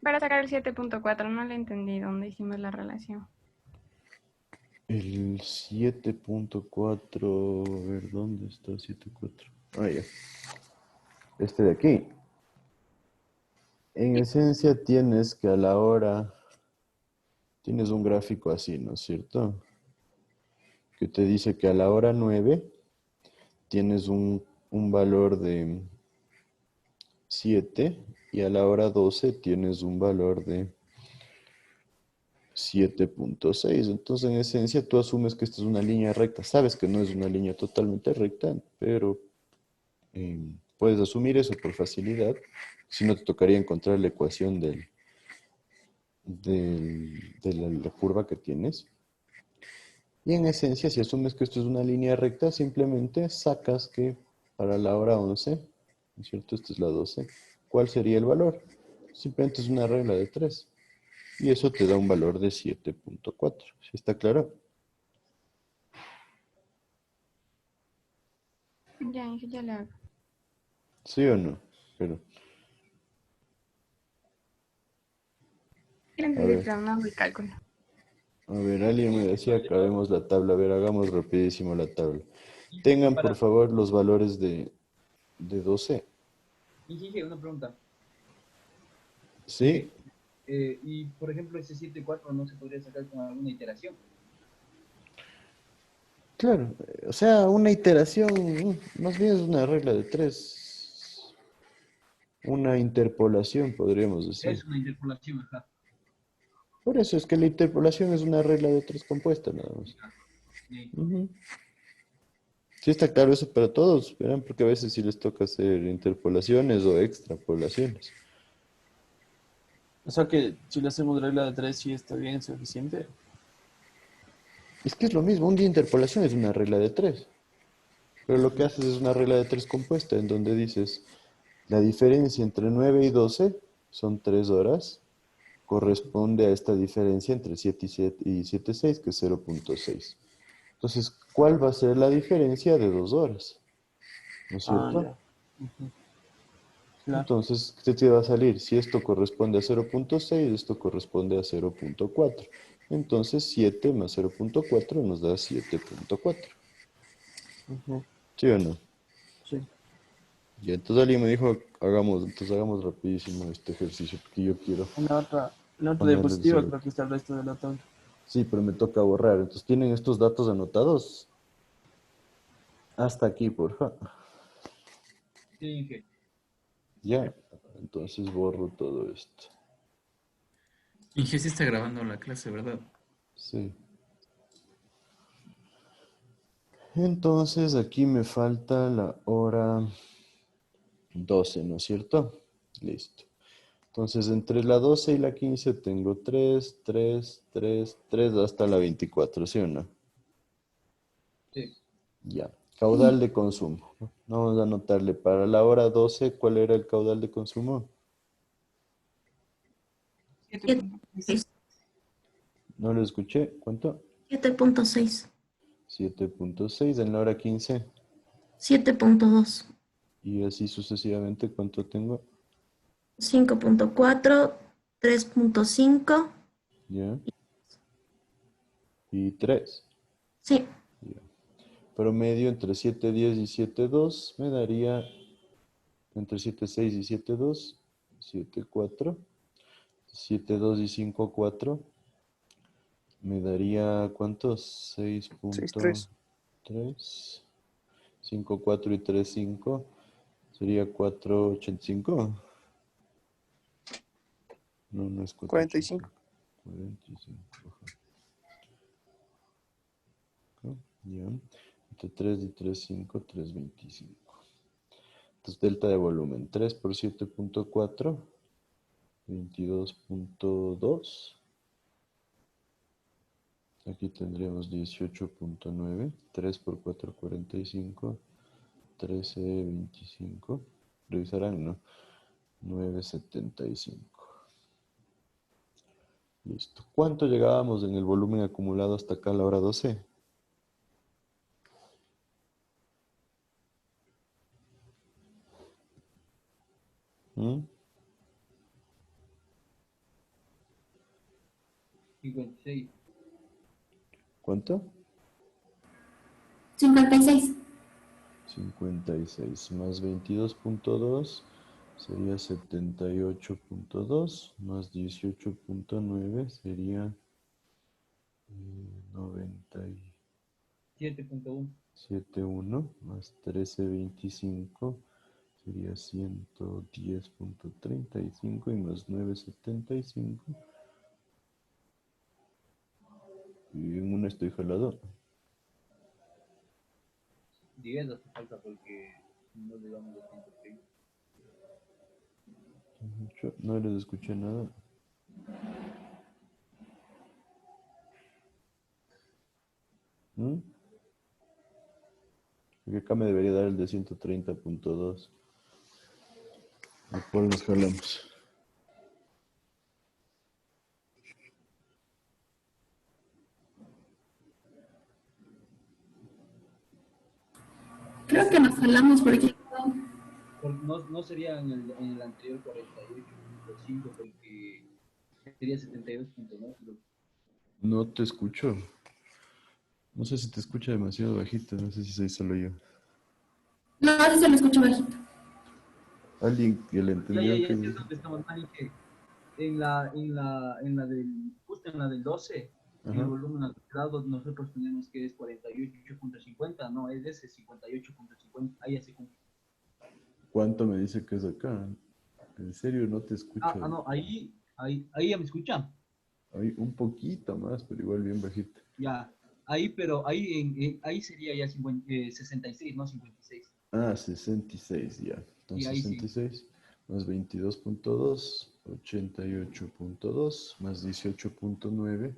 Para sacar el 7.4, no le entendí dónde hicimos la relación. El 7.4, a ver, ¿dónde está 7.4? Ah, ya. Este de aquí. En esencia tienes que a la hora, tienes un gráfico así, ¿no es cierto? Que te dice que a la hora 9 tienes un valor de 7 y a la hora 12 tienes un valor de 7.6. Entonces, en esencia, tú asumes que esta es una línea recta. Sabes que no es una línea totalmente recta, pero puedes asumir eso por facilidad. Si no, te tocaría encontrar la ecuación de la curva que tienes. Y en esencia, si asumes que esto es una línea recta, simplemente sacas que para la hora 11, ¿no es cierto? Esta es la 12. ¿Cuál sería el valor? Simplemente es una regla de 3. Y eso te da un valor de 7.4. ¿Sí está claro? Ya, Inge, ya le hago. ¿Sí o no? Pero, Le a entendí, ver, pero no hago el cálculo. alguien me decía, acabemos la tabla. A ver, hagamos rapidísimo la tabla. Tengan, por favor, los valores de 12. Inge, una pregunta. ¿Sí? Y por ejemplo, ese 7.4 no se podría sacar con alguna iteración. Claro, o sea, una iteración, más bien es una regla de tres, una interpolación, podríamos decir. Es una interpolación, ajá. Por eso es que la interpolación es una regla de tres compuesta, nada más. Sí. Ujú. Sí está claro eso para todos, verán, porque a veces sí les toca hacer interpolaciones o extrapolaciones. O sea que si le hacemos regla de 3, sí está bien, es suficiente. Es que es lo mismo, un día interpolación es una regla de tres, pero lo que haces es una regla de tres compuesta, en donde dices, la diferencia entre 9 y 12 son 3 horas, corresponde a esta diferencia entre 7 y 7 6, que es 0.6. Entonces, ¿cuál va a ser la diferencia de 2 horas? ¿No es Ah, cierto? ya. Ujú. Claro. Entonces, ¿qué te va a salir? Si esto corresponde a 0.6, esto corresponde a 0.4. Entonces, 7 más 0.4 nos da 7.4. Ujú. ¿Sí o no? Sí. Y entonces alguien me dijo, hagamos rapidísimo este ejercicio, porque yo quiero En la otra ponerle diapositiva solo. creo que está el resto de la tabla. Sí, pero me toca borrar. Entonces, ¿tienen estos datos anotados? Hasta aquí, por favor. Sí, Inge. Ya, entonces borro todo esto. Inge sí está grabando la clase, ¿verdad? Sí. Entonces, aquí me falta la hora 12, ¿no es cierto? Listo. Entonces, entre la 12 y la 15 tengo 3, 3, 3, 3 hasta la 24, ¿sí o no? Sí. Ya. Caudal de consumo. Vamos a anotarle para la hora 12, ¿cuál era el caudal de consumo? 7.6. No lo escuché. ¿Cuánto? 7.6. 7.6 en la hora 15. 7.2. Y así sucesivamente, ¿cuánto tengo? 5.4. 3.5. Ya. Y 3. Sí. Ya. Promedio entre 7.10 y 7.2 me daría entre 7.6 y 7.2, 7.4, 7.2 y 5.4 me daría ¿cuántos? 6.3. 6.3, 5.4 y 3.5 sería 4.85. No, no es 45. 4.85. 45. Ya. Entre 3 y 3.5, 3.25. Entonces, delta de volumen, 3 por 7.4, 22.2. Aquí tendríamos 18.9, 3 por 4, 45, 13.25. Revisarán, ¿no? 9.75. Listo. ¿Cuánto llegábamos en el volumen acumulado hasta acá a la hora 12? ¿Mm? 56. ¿Cuánto? 56. 56 más 22.2 sería 78.2 más 18.9 sería 7.1. 97.1 más 13.25 sería 110.35 y más 9.75. Y en una estoy jalado. 10 hace falta porque no llegamos a 130. No les escuché nada. ¿Mm? Porque acá me debería dar el de 130.2. ¿A cuál nos jalamos? Creo que nos hablamos porque No sería en el anterior 48.5 porque sería 72.9. No te escucho. No sé si te escucha demasiado bajito. No sé si soy solo yo. no, sí se lo escucho bajito. Alguien que le Ya, entendió que... es donde estamos mal, que justo en la del 12, En el volumen alterado nosotros tenemos que es 48.50, no, es ese 58.50, ahí así cumple. ¿Cuánto me dice que es acá? En serio, no te escucho. No, ahí ya me escuchan. Ahí un poquito más, pero igual bien bajito. Ya, ahí, pero ahí sería ya 66, no 56. Ah, 66 ya. Y Entonces ahí sí. 66 más 22.2, 88.2 más 18.9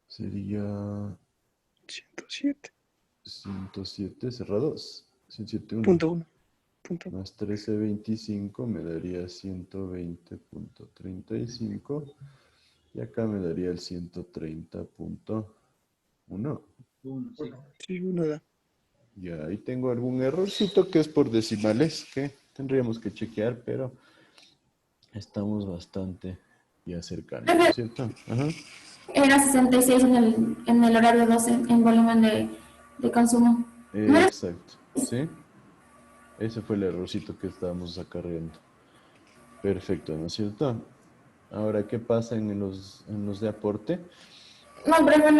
sería 107. 107 cerrados. 107.1. Punto uno. Más 13.25 me daría 120.35 y acá me daría el 130.1. Sí, uno da. Ya, ahí tengo algún errorcito que es por decimales que tendríamos que chequear, pero estamos bastante ya cercanos, ¿no es cierto? Ajá. Era 66 en el horario 12 en volumen de consumo. Exacto, ¿sí? Ese fue el errorcito que estábamos acarreando. Perfecto, ¿no es cierto? Ahora, ¿qué pasa en los de aporte? No, pero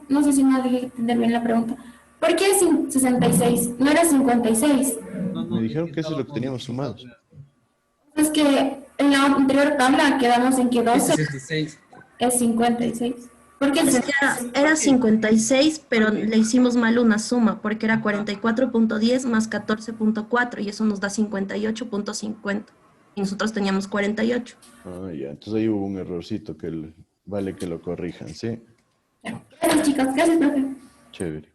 no sé si no dejé entender bien la pregunta. ¿Por qué 66? ¿No era 56? Me dijeron que eso es lo que teníamos sumados. Es que en la anterior tabla quedamos en que 12 66. es 56. ¿Por qué Es que era 56, pero le hicimos mal una suma, porque era 44.10 más 14.4 y eso nos da 58.50. Y nosotros teníamos 48. Ah, ya, entonces ahí hubo un errorcito que vale que lo corrijan, ¿sí? Gracias, chicos. Gracias, profe. Chévere.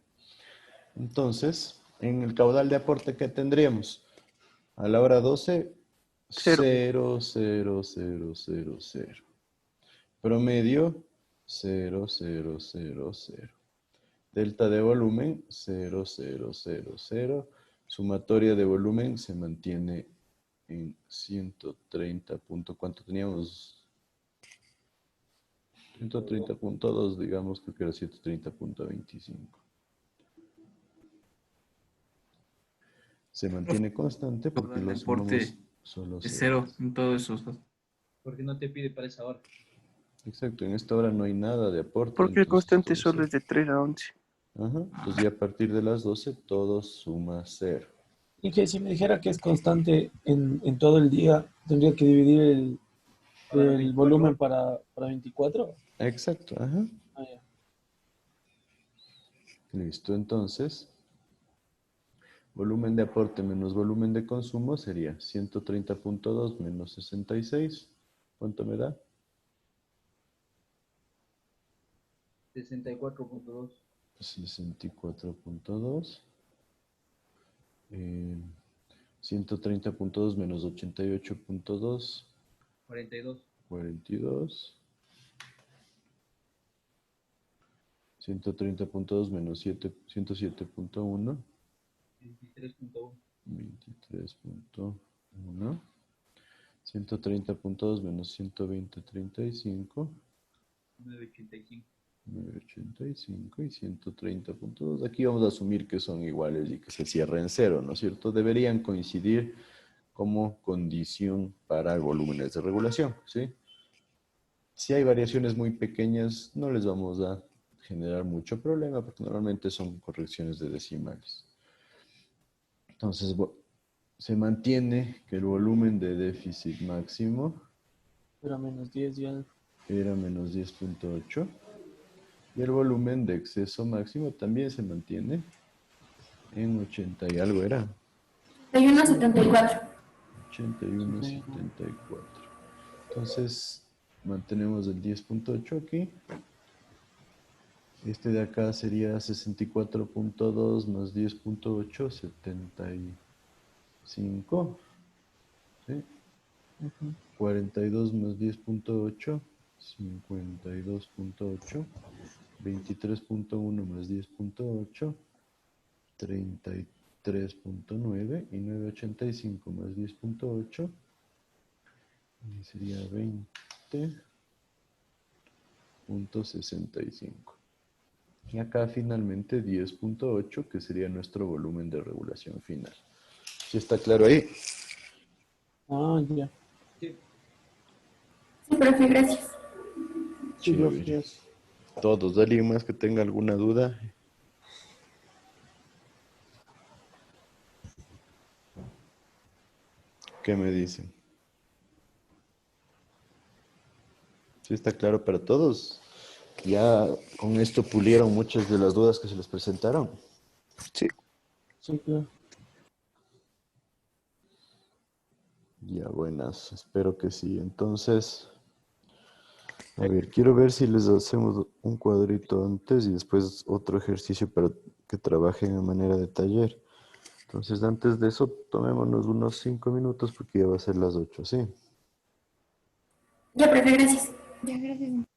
Entonces, en el caudal de aporte, ¿qué tendríamos? A la hora 12, 0, 0, 0, 0, 0. Promedio, 0, 0, 0, 0. Delta de volumen, 0, 0, 0, 0. Sumatoria de volumen se mantiene en 130. ¿Cuánto teníamos? 130.2, digamos, creo que era 130.25. Se mantiene constante porque El los aporte sumamos solo es cero. 0 en todos esos. Porque no te pide para esa hora. Exacto, en esta hora no hay nada de aporte. Porque el entonces constante todo solo cero. es de 3 a 11. Ajá, entonces ya a partir de las 12 todo suma 0. Y que si me dijera que es constante en todo el día, tendría que dividir el volumen para 24. Exacto, ajá. Ah, ya. Listo, entonces, volumen de aporte menos volumen de consumo sería 130.2 menos 66. ¿Cuánto me da? 64.2. 64.2. 130.2 menos 88.2. 42. 42. 130.2 menos 107.1. 23.1. 23.1. 130.2 menos 120.35. 9.85. 9.85 y 130.2. Aquí vamos a asumir que son iguales y que se cierren cero, ¿no es cierto? Deberían coincidir como condición para volúmenes de regulación, ¿sí? Si hay variaciones muy pequeñas, no les vamos a generar mucho problema porque normalmente son correcciones de decimales. Entonces, se mantiene que el volumen de déficit máximo Era menos 10 ya. era menos 10.8 y el volumen de exceso máximo también se mantiene en 80 y algo era. 81.74. 81.74. Entonces, mantenemos el 10.8 aquí. Este de acá sería 64.2 más 10.8, 75. ¿Sí? 42 más 10.8, 52.8. 23.1 más 10.8, 33.9 y 9.85 más 10.8 y sería 20.65. Y acá finalmente 10.8 que sería nuestro volumen de regulación final. ¿Sí está claro ahí? Ah, ya. Sí. Sí, profe, gracias. Sí, Chévere. gracias. Todos. ¿Alguien más que tenga alguna duda? ¿Qué me dicen? ¿Sí está claro para todos? Ya con esto pulieron muchas de las dudas que se les presentaron. Sí. Sí, claro. Ya, buenas. Espero que sí. Entonces, a ver, quiero ver si les hacemos un cuadrito antes y después otro ejercicio para que trabajen de manera de taller. Entonces, antes de eso, tomémonos unos 5 minutos porque ya va a ser las 8, ¿sí? Ya, profe, gracias. Ya, gracias.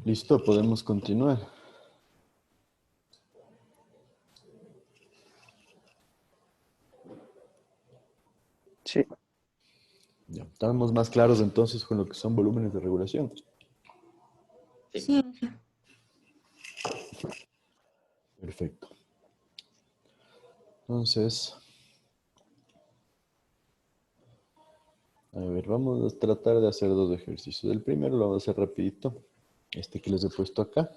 Listo, podemos continuar. Sí. Ya, estamos más claros entonces con lo que son volúmenes de regulación. Sí. Perfecto. Entonces, a ver, vamos a tratar de hacer dos ejercicios. El primero lo vamos a hacer rapidito. Este que les he puesto acá.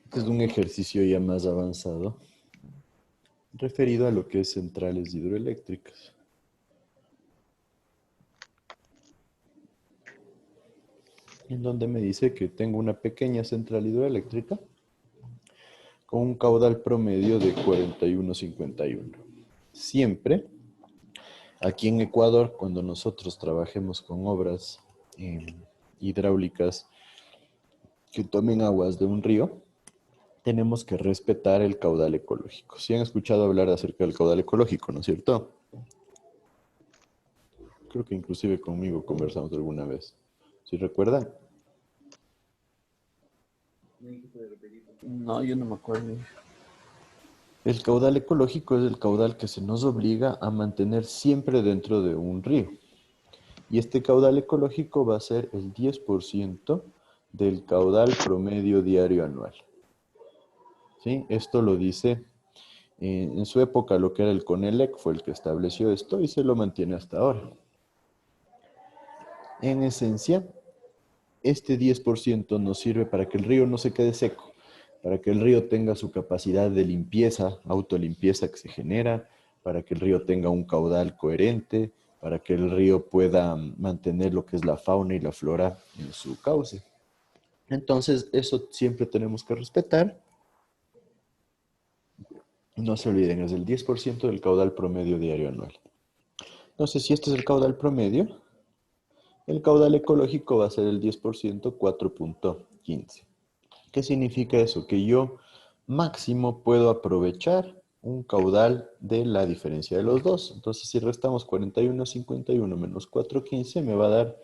Este es un ejercicio ya más avanzado, referido a lo que es centrales hidroeléctricas. En donde me dice que tengo una pequeña central hidroeléctrica con un caudal promedio de 41,51. Siempre, aquí en Ecuador, cuando nosotros trabajemos con obras hidráulicas que tomen aguas de un río, tenemos que respetar el caudal ecológico. ¿Sí han escuchado hablar acerca del caudal ecológico, no es cierto? Creo que inclusive conmigo conversamos alguna vez. ¿Sí recuerdan? No, yo no me acuerdo. El caudal ecológico es el caudal que se nos obliga a mantener siempre dentro de un río. Y este caudal ecológico va a ser el 10% del caudal promedio diario anual. ¿Sí? Esto lo dice, en su época lo que era el CONELEC fue el que estableció esto y se lo mantiene hasta ahora. En esencia, este 10% nos sirve para que el río no se quede seco, para que el río tenga su capacidad de limpieza, autolimpieza que se genera, para que el río tenga un caudal coherente, para que el río pueda mantener lo que es la fauna y la flora en su cauce. Entonces, eso siempre tenemos que respetar. No se olviden, es el 10% del caudal promedio diario anual. Entonces, si este es el caudal promedio, el caudal ecológico va a ser el 10%, 4.15. ¿Qué significa eso? Que yo máximo puedo aprovechar un caudal de la diferencia de los dos. Entonces, si restamos 41,51 menos 4,15, me va a dar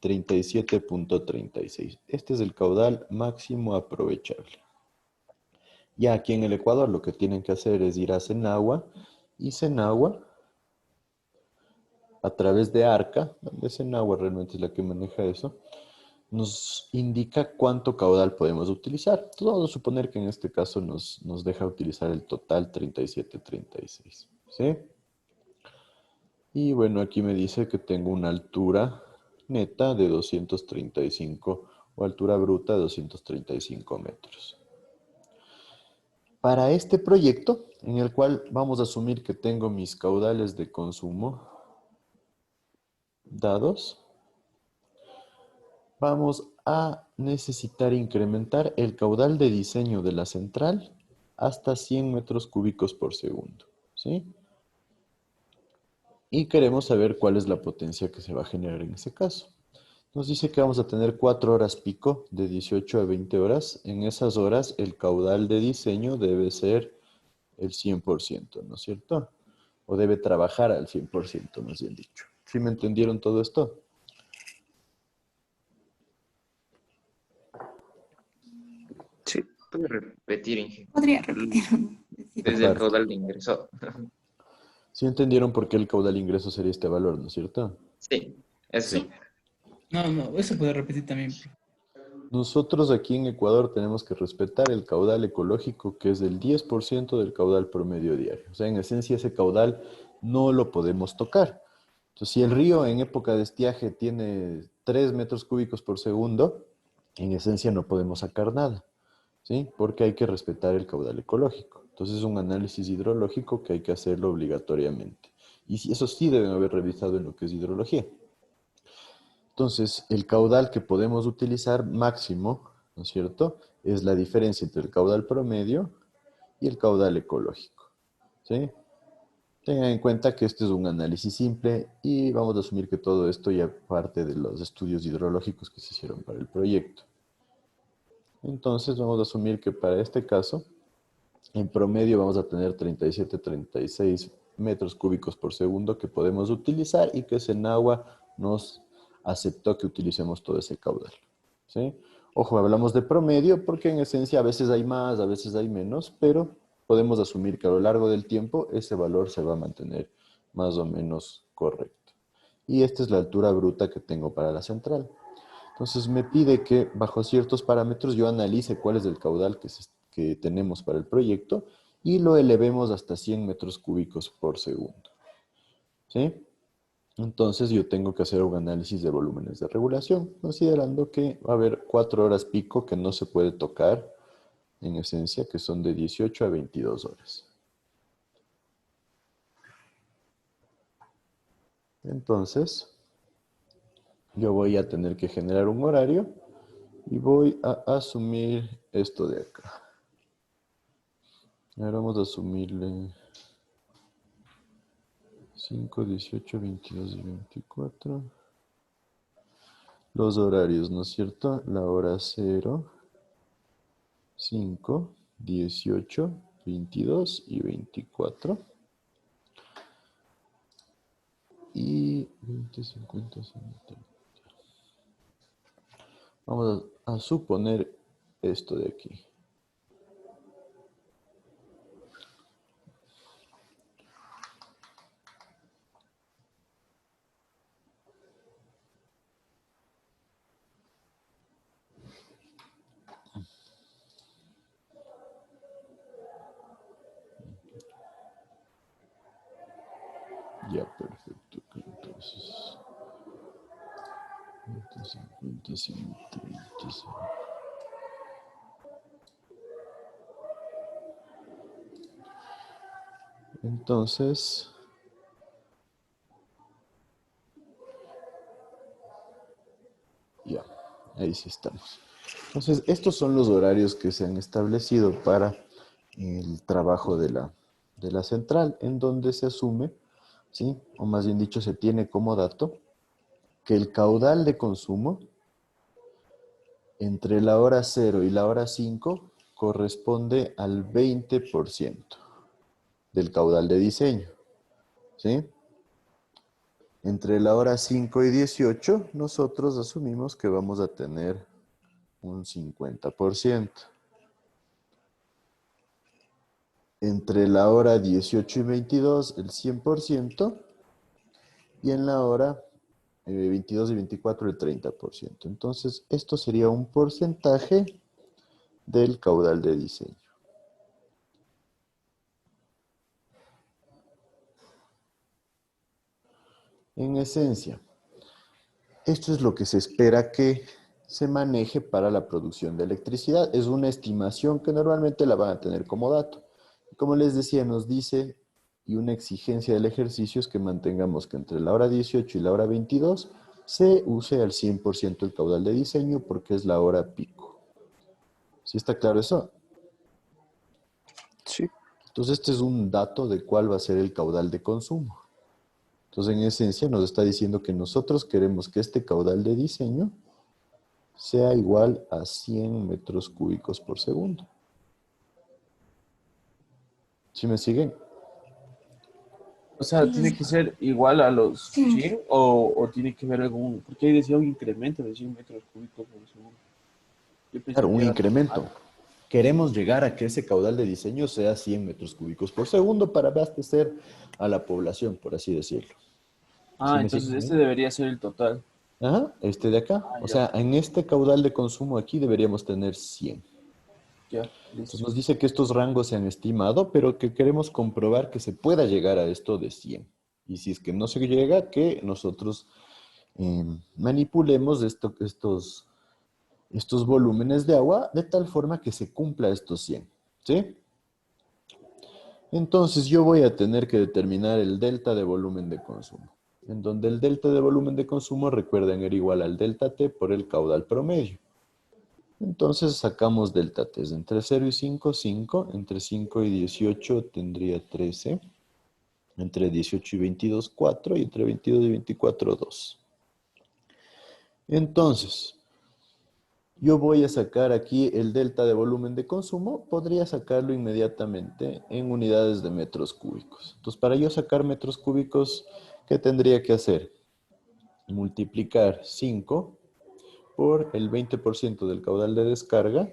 37.36. Este es el caudal máximo aprovechable. Ya aquí en el Ecuador lo que tienen que hacer es ir a Senagua, y Senagua, a través de ARCA, donde Senagua realmente es la que maneja eso, nos indica cuánto caudal podemos utilizar. Entonces vamos a suponer que en este caso nos deja utilizar el total 37.36. ¿Sí? Y bueno, aquí me dice que tengo una altura neta de 235 o altura bruta de 235 metros. Para este proyecto, en el cual vamos a asumir que tengo mis caudales de consumo dados, vamos a necesitar incrementar el caudal de diseño de la central hasta 100 metros cúbicos por segundo, ¿sí? Y queremos saber cuál es la potencia que se va a generar en ese caso. Nos dice que vamos a tener 4 horas pico, de 18 a 20 horas. En esas horas el caudal de diseño debe ser el 100%, ¿no es cierto? O debe trabajar al 100%, más bien dicho. ¿Sí me entendieron todo esto? Sí. ¿Puede repetir, Inge? Podría repetir. Desde el caudal de ingreso. ¿Sí entendieron por qué el caudal ingreso sería este valor, no es cierto? Sí, eso sí. No, eso puede repetir también. Nosotros aquí en Ecuador tenemos que respetar el caudal ecológico, que es el 10% del caudal promedio diario. O sea, en esencia ese caudal no lo podemos tocar. Entonces, si el río en época de estiaje tiene 3 metros cúbicos por segundo, en esencia no podemos sacar nada, ¿sí? Porque hay que respetar el caudal ecológico. Entonces, es un análisis hidrológico que hay que hacerlo obligatoriamente. Y eso sí deben haber revisado en lo que es hidrología. Entonces, el caudal que podemos utilizar máximo, ¿no es cierto?, es la diferencia entre el caudal promedio y el caudal ecológico, ¿sí? Tengan en cuenta que este es un análisis simple y vamos a asumir que todo esto ya parte de los estudios hidrológicos que se hicieron para el proyecto. Entonces, vamos a asumir que para este caso, en promedio vamos a tener 37-36 metros cúbicos por segundo que podemos utilizar y que Senagua nos aceptó que utilicemos todo ese caudal, ¿sí? Ojo, hablamos de promedio porque en esencia a veces hay más, a veces hay menos, pero podemos asumir que a lo largo del tiempo ese valor se va a mantener más o menos correcto. Y esta es la altura bruta que tengo para la central. Entonces me pide que bajo ciertos parámetros yo analice cuál es el caudal que tenemos para el proyecto y lo elevemos hasta 100 metros cúbicos por segundo. ¿Sí? Entonces yo tengo que hacer un análisis de volúmenes de regulación, considerando que va a haber 4 horas pico que no se puede tocar, en esencia, que son de 18 a 22 horas. Entonces, yo voy a tener que generar un horario y voy a asumir esto de acá. Ahora vamos a asumirle 5, 18, 22 y 24. Los horarios, ¿no es cierto? La hora 0, 5, 18, 22 y 24. Y 20, 50, 60. Vamos a suponer esto de aquí. Ya, perfecto. Entonces, 50, 130. Entonces, ya, ahí sí estamos. Entonces, estos son los horarios que se han establecido para el trabajo de la central, en donde se asume, ¿sí? O más bien dicho, se tiene como dato que el caudal de consumo entre la hora 0 y la hora 5 corresponde al 20% del caudal de diseño, ¿sí? Entre la hora 5 y 18, nosotros asumimos que vamos a tener un 50%. Entre la hora 18 y 22, el 100%. Y en la hora 22 y 24, el 30%. Entonces, esto sería un porcentaje del caudal de diseño. En esencia, esto es lo que se espera que se maneje para la producción de electricidad. Es una estimación que normalmente la van a tener como dato. Como les decía, nos dice, y una exigencia del ejercicio es que mantengamos que entre la hora 18 y la hora 22 se use al 100% el caudal de diseño porque es la hora pico. ¿Sí está claro eso? Sí. Entonces este es un dato de cuál va a ser el caudal de consumo. Entonces en esencia nos está diciendo que nosotros queremos que este caudal de diseño sea igual a 100 metros cúbicos por segundo. ¿Sí me siguen? O sea, ¿tiene que ser igual a los 100 o tiene que haber algún... Porque ahí decía un incremento de 100 metros cúbicos por segundo. Yo pensé Claro, que un era incremento. normal. Queremos llegar a que ese caudal de diseño sea 100 metros cúbicos por segundo para abastecer a la población, por así decirlo. Ah, ¿Sí me entonces siguen, este eh? debería ser el total. Ajá, este de acá. Ah, O ya. sea, en este caudal de consumo aquí deberíamos tener 100. Ya, Entonces listo. nos dice que estos rangos se han estimado, pero que queremos comprobar que se pueda llegar a esto de 100. Y si es que no se llega, que nosotros manipulemos estos volúmenes de agua de tal forma que se cumpla estos 100. ¿Sí? Entonces yo voy a tener que determinar el delta de volumen de consumo. En donde el delta de volumen de consumo, recuerden, era igual al delta T por el caudal promedio. Entonces sacamos delta T. Entre 0 y 5, 5. Entre 5 y 18 tendría 13. Entre 18 y 22, 4. Y entre 22 y 24, 2. Entonces, yo voy a sacar aquí el delta de volumen de consumo. Podría sacarlo inmediatamente en unidades de metros cúbicos. Entonces, para yo sacar metros cúbicos, ¿qué tendría que hacer? Multiplicar 5 por el 20% del caudal de descarga.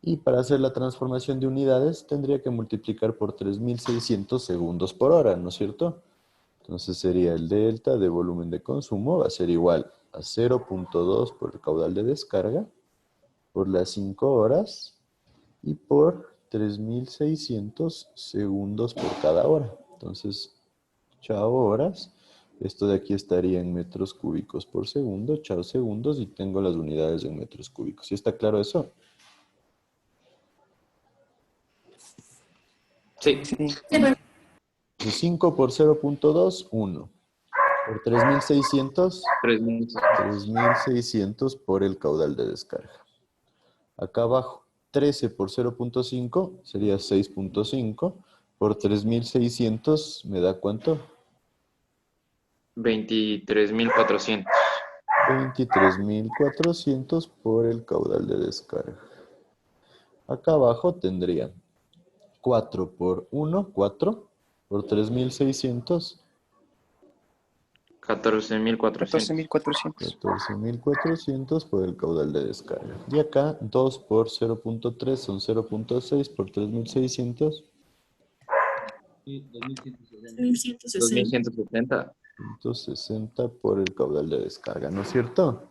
Y para hacer la transformación de unidades tendría que multiplicar por 3600 segundos por hora, ¿no es cierto? Entonces sería el delta de volumen de consumo va a ser igual a 0.2 por el caudal de descarga por las 5 horas y por 3600 segundos por cada hora. Entonces, chao horas. Esto de aquí estaría en metros cúbicos por segundo. Chao segundos y tengo las unidades en metros cúbicos. ¿Sí está claro eso? Sí. 5 por 0.2, 1. Por 3600, 3600 por el caudal de descarga. Acá abajo, 13 por 0.5 sería 6.5. Por 3600 me da ¿cuánto? 23.400. 23.400 por el caudal de descarga. Acá abajo tendría 4 por 1, 4 por 3600. 14.400. 14.400 por el caudal de descarga. Y acá 2 por 0.3 son 0.6 por 3.600. 2.160. 160 por el caudal de descarga, ¿no es cierto?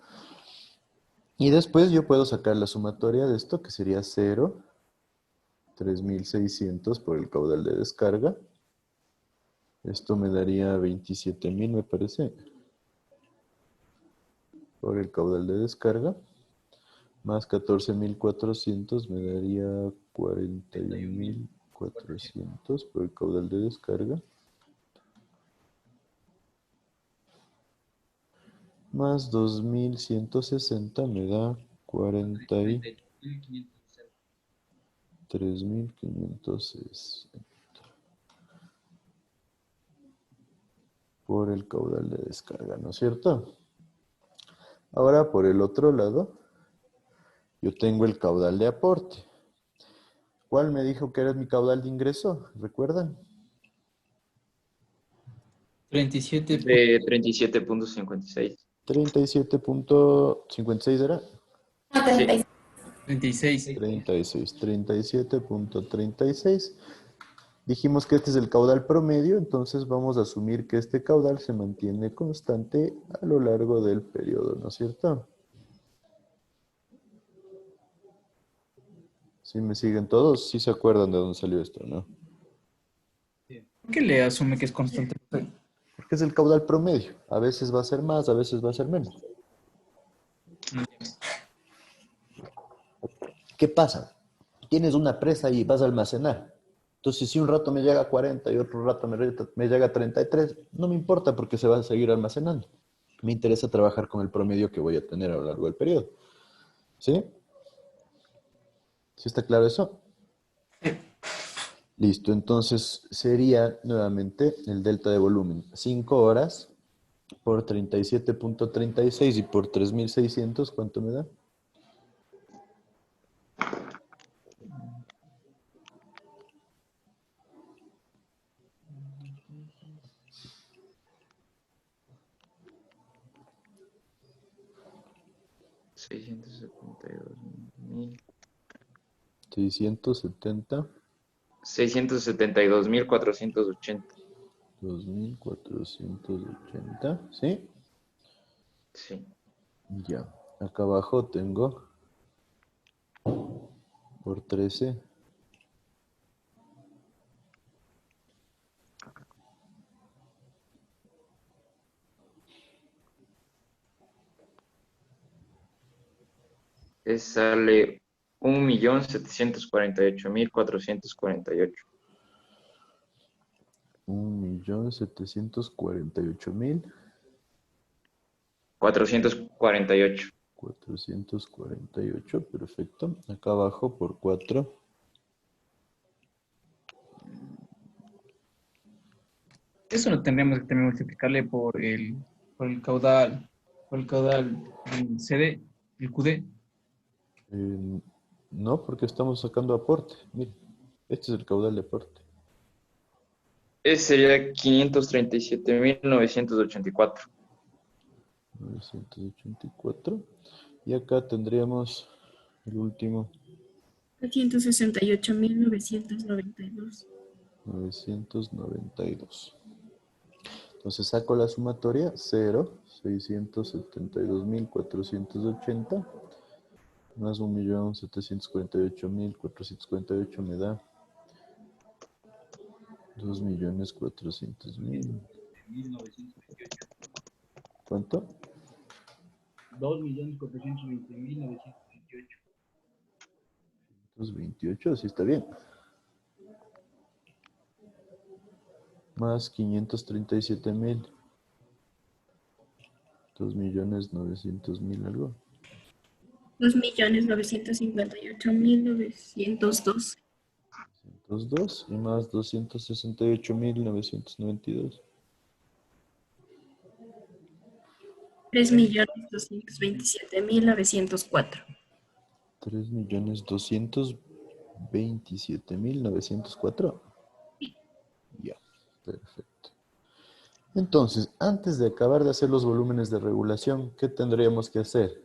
Y después yo puedo sacar la sumatoria de esto, que sería 0, 3.600 por el caudal de descarga. Esto me daría 27.000, me parece, por el caudal de descarga. Más 14.400 me daría 41.400 por el caudal de descarga. Más 2.160 me da 43.560 por el caudal de descarga, ¿no es cierto? Ahora por el otro lado, yo tengo el caudal de aporte. ¿Cuál me dijo que era mi caudal de ingreso? ¿Recuerdan? 37.56. 37.56 era. Sí. 37.36. Dijimos que este es el caudal promedio, entonces vamos a asumir que este caudal se mantiene constante a lo largo del periodo, ¿no es cierto? ¿Sí me siguen todos? ¿Sí se acuerdan de dónde salió esto, no? ¿Por qué le asume que es constante? Porque es el caudal promedio. A veces va a ser más, a veces va a ser menos. ¿Qué pasa? Tienes una presa y vas a almacenar. Entonces, si un rato me llega a 40 y otro rato me llega a 33, no me importa porque se va a seguir almacenando. Me interesa trabajar con el promedio que voy a tener a lo largo del periodo. ¿Sí? ¿Sí está claro eso? Listo, entonces sería nuevamente el delta de volumen. 5 horas por 37.36 y por 3.600, ¿cuánto me da? $672.000. 670. 672.480. 2.480, ¿sí? Sí. Ya, acá abajo tengo por 13. Sale 1.748.448. 1.748.000. 448. 448, perfecto. Acá abajo por 4. Eso lo tendríamos que también multiplicarle por el caudal del CD, el QD. No, porque estamos sacando aporte. Mire, este es el caudal de aporte. Ese sería 537.984. 984. Y acá tendríamos el último. 368.992. 992. Entonces saco la sumatoria, 0, 672.480, más 1.748.448 me da 2.400.000. 1928. ¿Cuánto? 2.420.928. 228, sí está bien. Más 537.000. 2.900.000 algo. 2.958.912. 202 y más 268.992. 3.227.904. 3.227.904. Ya, perfecto. Entonces, antes de acabar de hacer los volúmenes de regulación, ¿qué tendríamos que hacer?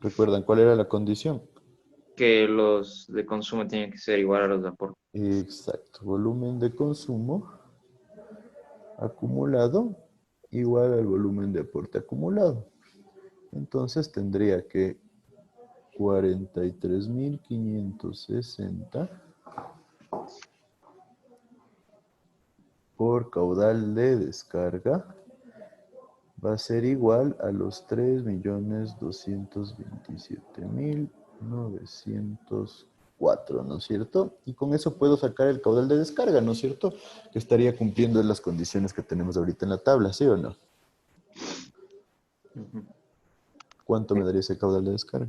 ¿Recuerdan cuál era la condición? Que los de consumo tienen que ser igual a los de aporte. Exacto, volumen de consumo acumulado igual al volumen de aporte acumulado. Entonces tendría que 43.560 por caudal de descarga va a ser igual a los 3.227.904, ¿no es cierto? Y con eso puedo sacar el caudal de descarga, ¿no es cierto? Que estaría cumpliendo las condiciones que tenemos ahorita en la tabla, ¿sí o no? ¿Cuánto me daría ese caudal de descarga?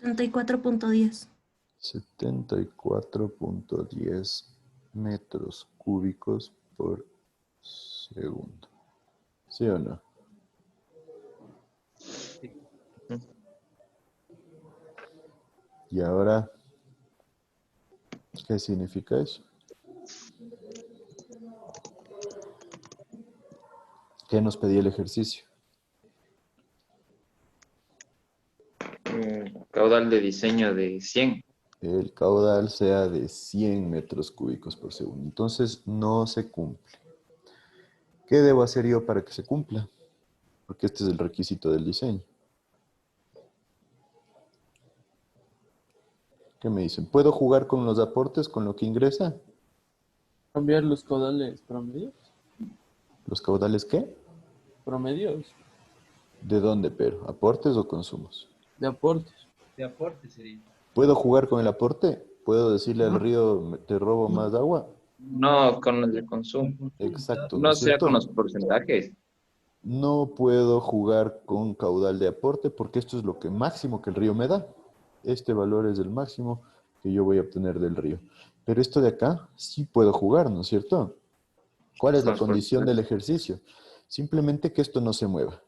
$74.10. 74.10 metros cúbicos por segundo. ¿Sí o no? Y ahora, ¿qué significa eso? ¿Qué nos pedía el ejercicio? Caudal de diseño de 100. El caudal sea de 100 metros cúbicos por segundo. Entonces, no se cumple. ¿Qué debo hacer yo para que se cumpla? Porque este es el requisito del diseño. ¿Qué me dicen? ¿Puedo jugar con los aportes, con lo que ingresa? Cambiar los caudales promedios. ¿Los caudales qué? Promedios ¿De dónde, pero? ¿Aportes o consumos? de aportes. De aporte sería. ¿Puedo jugar con el aporte? ¿Puedo decirle al río, te robo más agua? No con los de consumo. Exacto, ¿no No es sea con cierto? los porcentajes. No puedo jugar con caudal de aporte porque esto es lo que máximo que el río me da. Este valor es el máximo que yo voy a obtener del río. Pero esto de acá sí puedo jugar, ¿no es cierto? ¿Cuál es Con la los condición del porcentajes. ejercicio? Simplemente que esto no se mueva.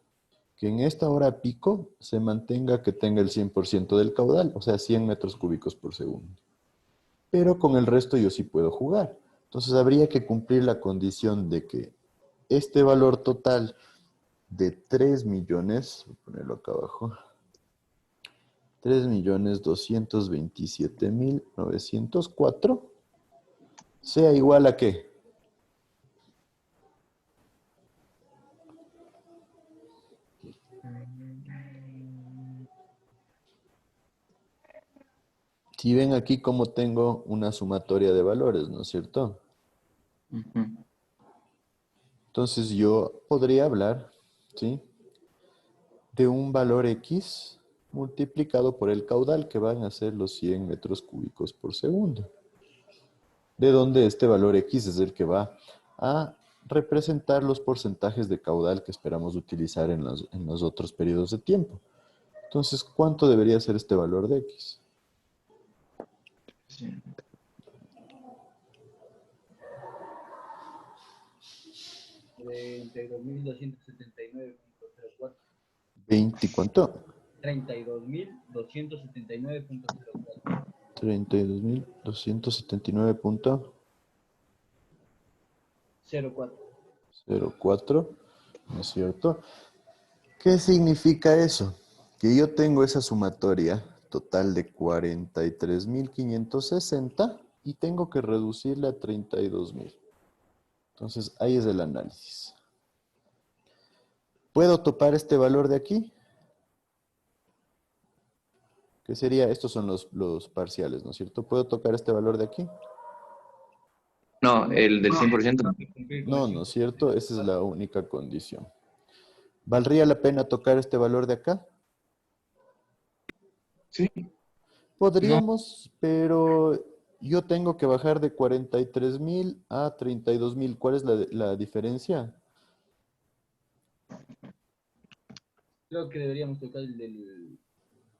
Que en esta hora pico se mantenga que tenga el 100% del caudal, o sea, 100 metros cúbicos por segundo. Pero con el resto yo sí puedo jugar. Entonces habría que cumplir la condición de que este valor total de 3 millones, voy a ponerlo acá abajo, 3.227.904 sea igual a ¿qué? Si ven aquí como tengo una sumatoria de valores, ¿no es cierto? Entonces yo podría hablar, ¿sí?, de un valor X multiplicado por el caudal, que van a ser los 100 metros cúbicos por segundo. De donde este valor X es el que va a representar los porcentajes de caudal que esperamos utilizar en los otros periodos de tiempo. Entonces, ¿cuánto debería ser este valor de X? Sí. 32.279.04. 20, ¿cuánto? 32.279.04. 32.279.04, ¿no es cierto? ¿Qué significa eso? Que yo tengo esa sumatoria total de 43.560 y tengo que reducirla a 32.000. Entonces, ahí es el análisis. ¿Puedo topar este valor de aquí? ¿Qué sería? Estos son los parciales, ¿no es cierto? ¿Puedo tocar este valor de aquí? No, el del 100%. No, ¿no es cierto? Esa es la única condición. ¿Valdría la pena tocar este valor de acá? Sí. Podríamos, pero yo tengo que bajar de 43.000 a 32.000. ¿Cuál es la diferencia? Creo que deberíamos tocar el del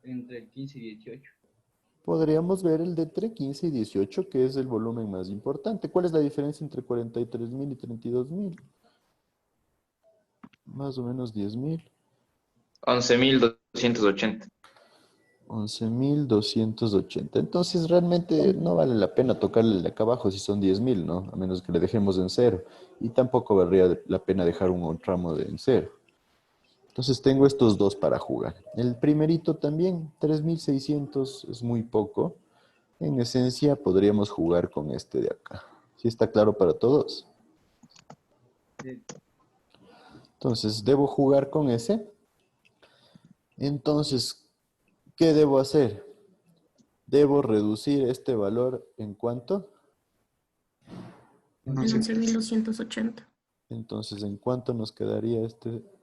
entre el 15 y 18. Podríamos ver el de entre 15 y 18, que es el volumen más importante. ¿Cuál es la diferencia entre 43.000 y 32.000? Más o menos 10.000. 11.280. 11.280. Entonces realmente no vale la pena tocarle el de acá abajo si son 10.000, ¿no? A menos que le dejemos en cero. Y tampoco valdría la pena dejar un tramo en cero. Entonces tengo estos dos para jugar. El primerito también, 3.600 es muy poco. En esencia podríamos jugar con este de acá. ¿Sí está claro para todos? Entonces, ¿debo jugar con ese? Entonces, ¿qué debo hacer? Debo reducir este valor ¿en cuánto? En 11.280. Entonces, ¿en cuánto nos quedaría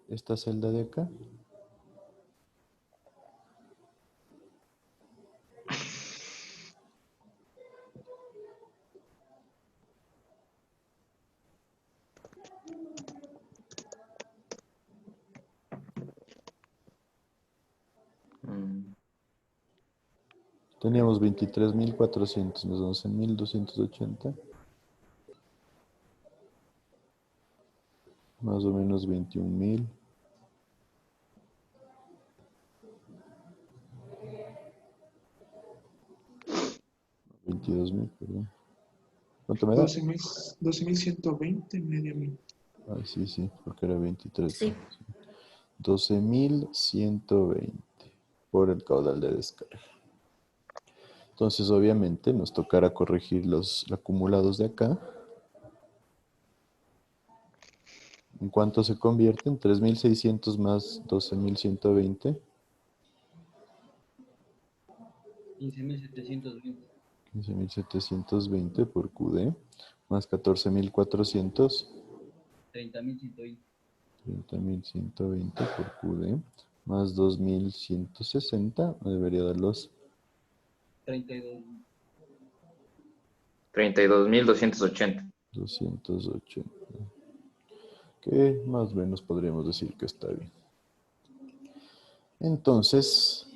esta celda de acá? Teníamos 23.400 más 11.280. Más o menos 21.000. 22.000, perdón. ¿Cuánto me da? 12.120, media mil. Ay, sí, sí, porque era 23. Sí. 12.120 por el caudal de descarga. Entonces, obviamente, nos tocará corregir los acumulados de acá. ¿En cuánto se convierten? 3.600 más 12.120. 15.720. 15.720 por QD. Más 14.400. 30.120. 30.120 por QD. Más 2.160. Me debería dar los 32. 32.280. 280. Que más o menos podríamos decir que está bien. Entonces,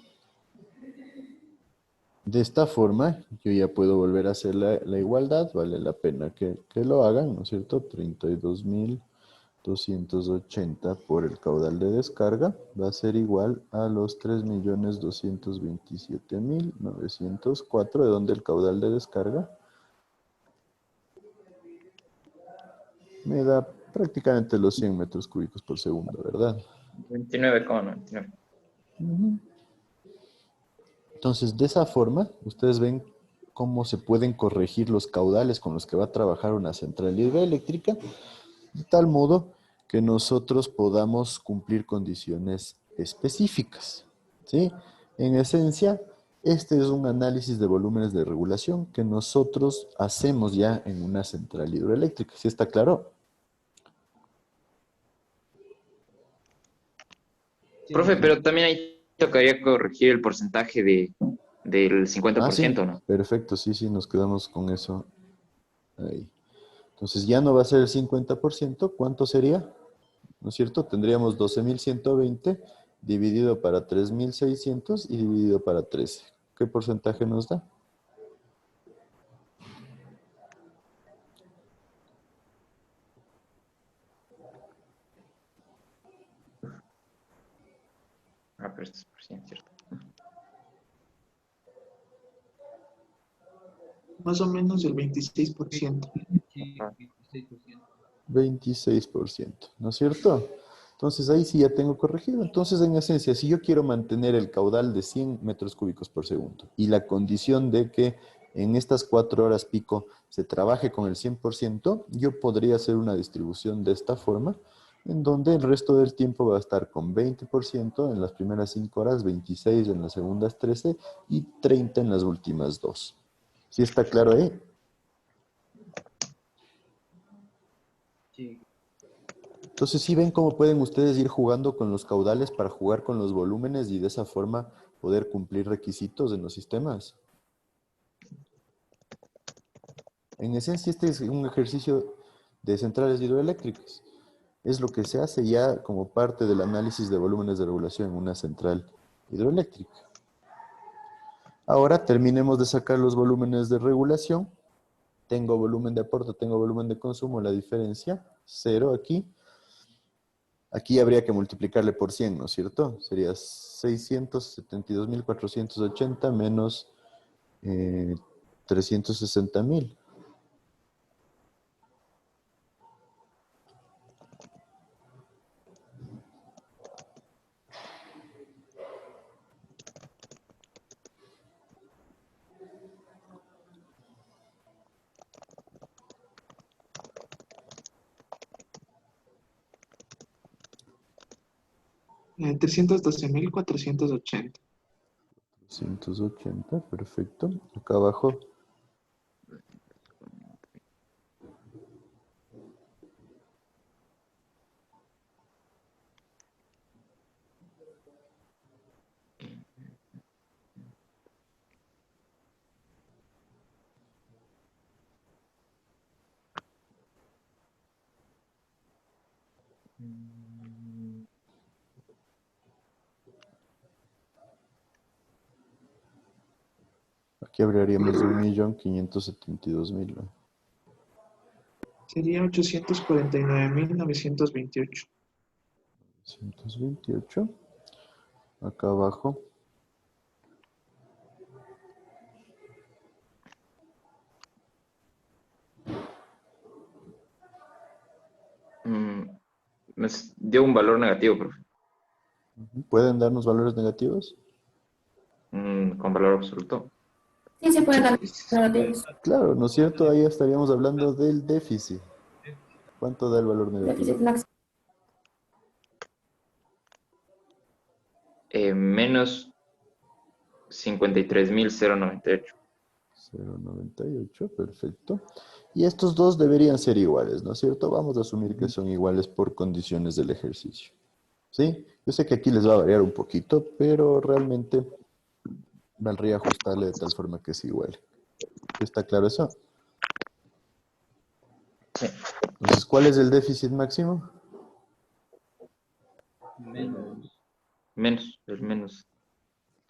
de esta forma, yo ya puedo volver a hacer la igualdad. Vale la pena que lo hagan, ¿no es cierto? 32.280 por el caudal de descarga va a ser igual a los 3.227.904, de donde el caudal de descarga me da prácticamente los 100 metros cúbicos por segundo, ¿verdad? 29,99. Entonces, de esa forma, ustedes ven cómo se pueden corregir los caudales con los que va a trabajar una central hidroeléctrica, de tal modo que nosotros podamos cumplir condiciones específicas, ¿sí? En esencia, este es un análisis de volúmenes de regulación que nosotros hacemos ya en una central hidroeléctrica. ¿Sí está claro? Profe, pero también ahí tocaría corregir el porcentaje del 50%, ¿no? Perfecto, sí, nos quedamos con eso ahí. Entonces ya no va a ser el 50%, ¿cuánto sería? ¿No es cierto? Tendríamos 12.120 dividido para 3.600 y dividido para 13. ¿Qué porcentaje nos da? Ah, pero esto es por 100, ¿cierto? Más o menos el 26%. Sí, 26%. 26%, ¿no es cierto? Entonces ahí sí ya tengo corregido. Entonces, en esencia, si yo quiero mantener el caudal de 100 metros cúbicos por segundo y la condición de que en estas 4 horas pico se trabaje con el 100%, yo podría hacer una distribución de esta forma, en donde el resto del tiempo va a estar con 20% en las primeras 5 horas, 26 en las segundas 13 y 30 en las últimas 2. ¿Sí está claro ahí? Sí. Entonces, ¿sí ven cómo pueden ustedes ir jugando con los caudales para jugar con los volúmenes y de esa forma poder cumplir requisitos en los sistemas? En esencia, este es un ejercicio de centrales hidroeléctricas. Es lo que se hace ya como parte del análisis de volúmenes de regulación en una central hidroeléctrica. Ahora terminemos de sacar los volúmenes de regulación. Tengo volumen de aporte, tengo volumen de consumo, la diferencia, 0 aquí. Aquí habría que multiplicarle por 100, ¿no es cierto? Sería 672.480 menos 360.000. Eh, 312.480. 380, perfecto. Acá abajo. Aquí hablaríamos de 1.572.000, ¿no? Sería 849.928. 128. Acá abajo. Me dio un valor negativo, profe. ¿Pueden darnos valores negativos? Con valor absoluto. Sí, se puede dar negativos. Claro, ¿no es cierto? Ahí estaríamos hablando del déficit. ¿Cuánto da el valor negativo? Déficit máximo. Menos 53.098. 0,98, perfecto. Y estos dos deberían ser iguales, ¿no es cierto? Vamos a asumir que son iguales por condiciones del ejercicio. ¿Sí? Yo sé que aquí les va a variar un poquito, pero realmente valdría ajustarle de tal forma que es igual. ¿Está claro eso? Sí. Entonces, ¿cuál es el déficit máximo? El menos.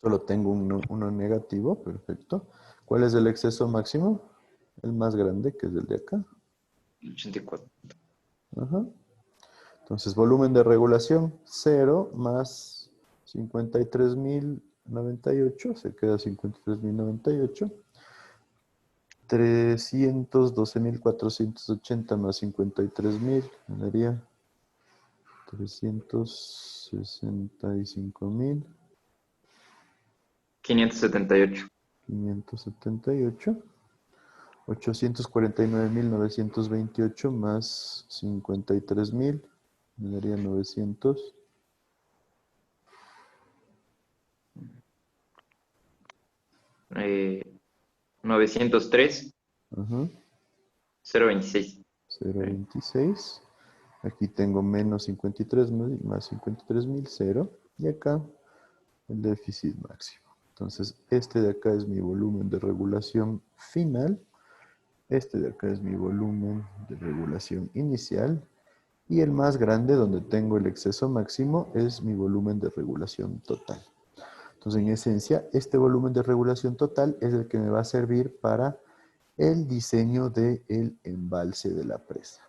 Solo tengo uno negativo, perfecto. ¿Cuál es el exceso máximo? El más grande, que es el de acá. 84. Ajá. Entonces, volumen de regulación, 0 más 53.098, se queda 53.098. 312.480 más 53.000, me daría 365.000. 578. 578. 849.928 más 53.000, me daría 900. Eh, 903. Ajá. 026. 0.26. Aquí tengo menos 53.000 más 53.000, 0. Y acá el déficit máximo. Entonces, este de acá es mi volumen de regulación final. Este de acá es mi volumen de regulación inicial. Y el más grande, donde tengo el exceso máximo, es mi volumen de regulación total. Entonces, en esencia, este volumen de regulación total es el que me va a servir para el diseño del embalse de la presa.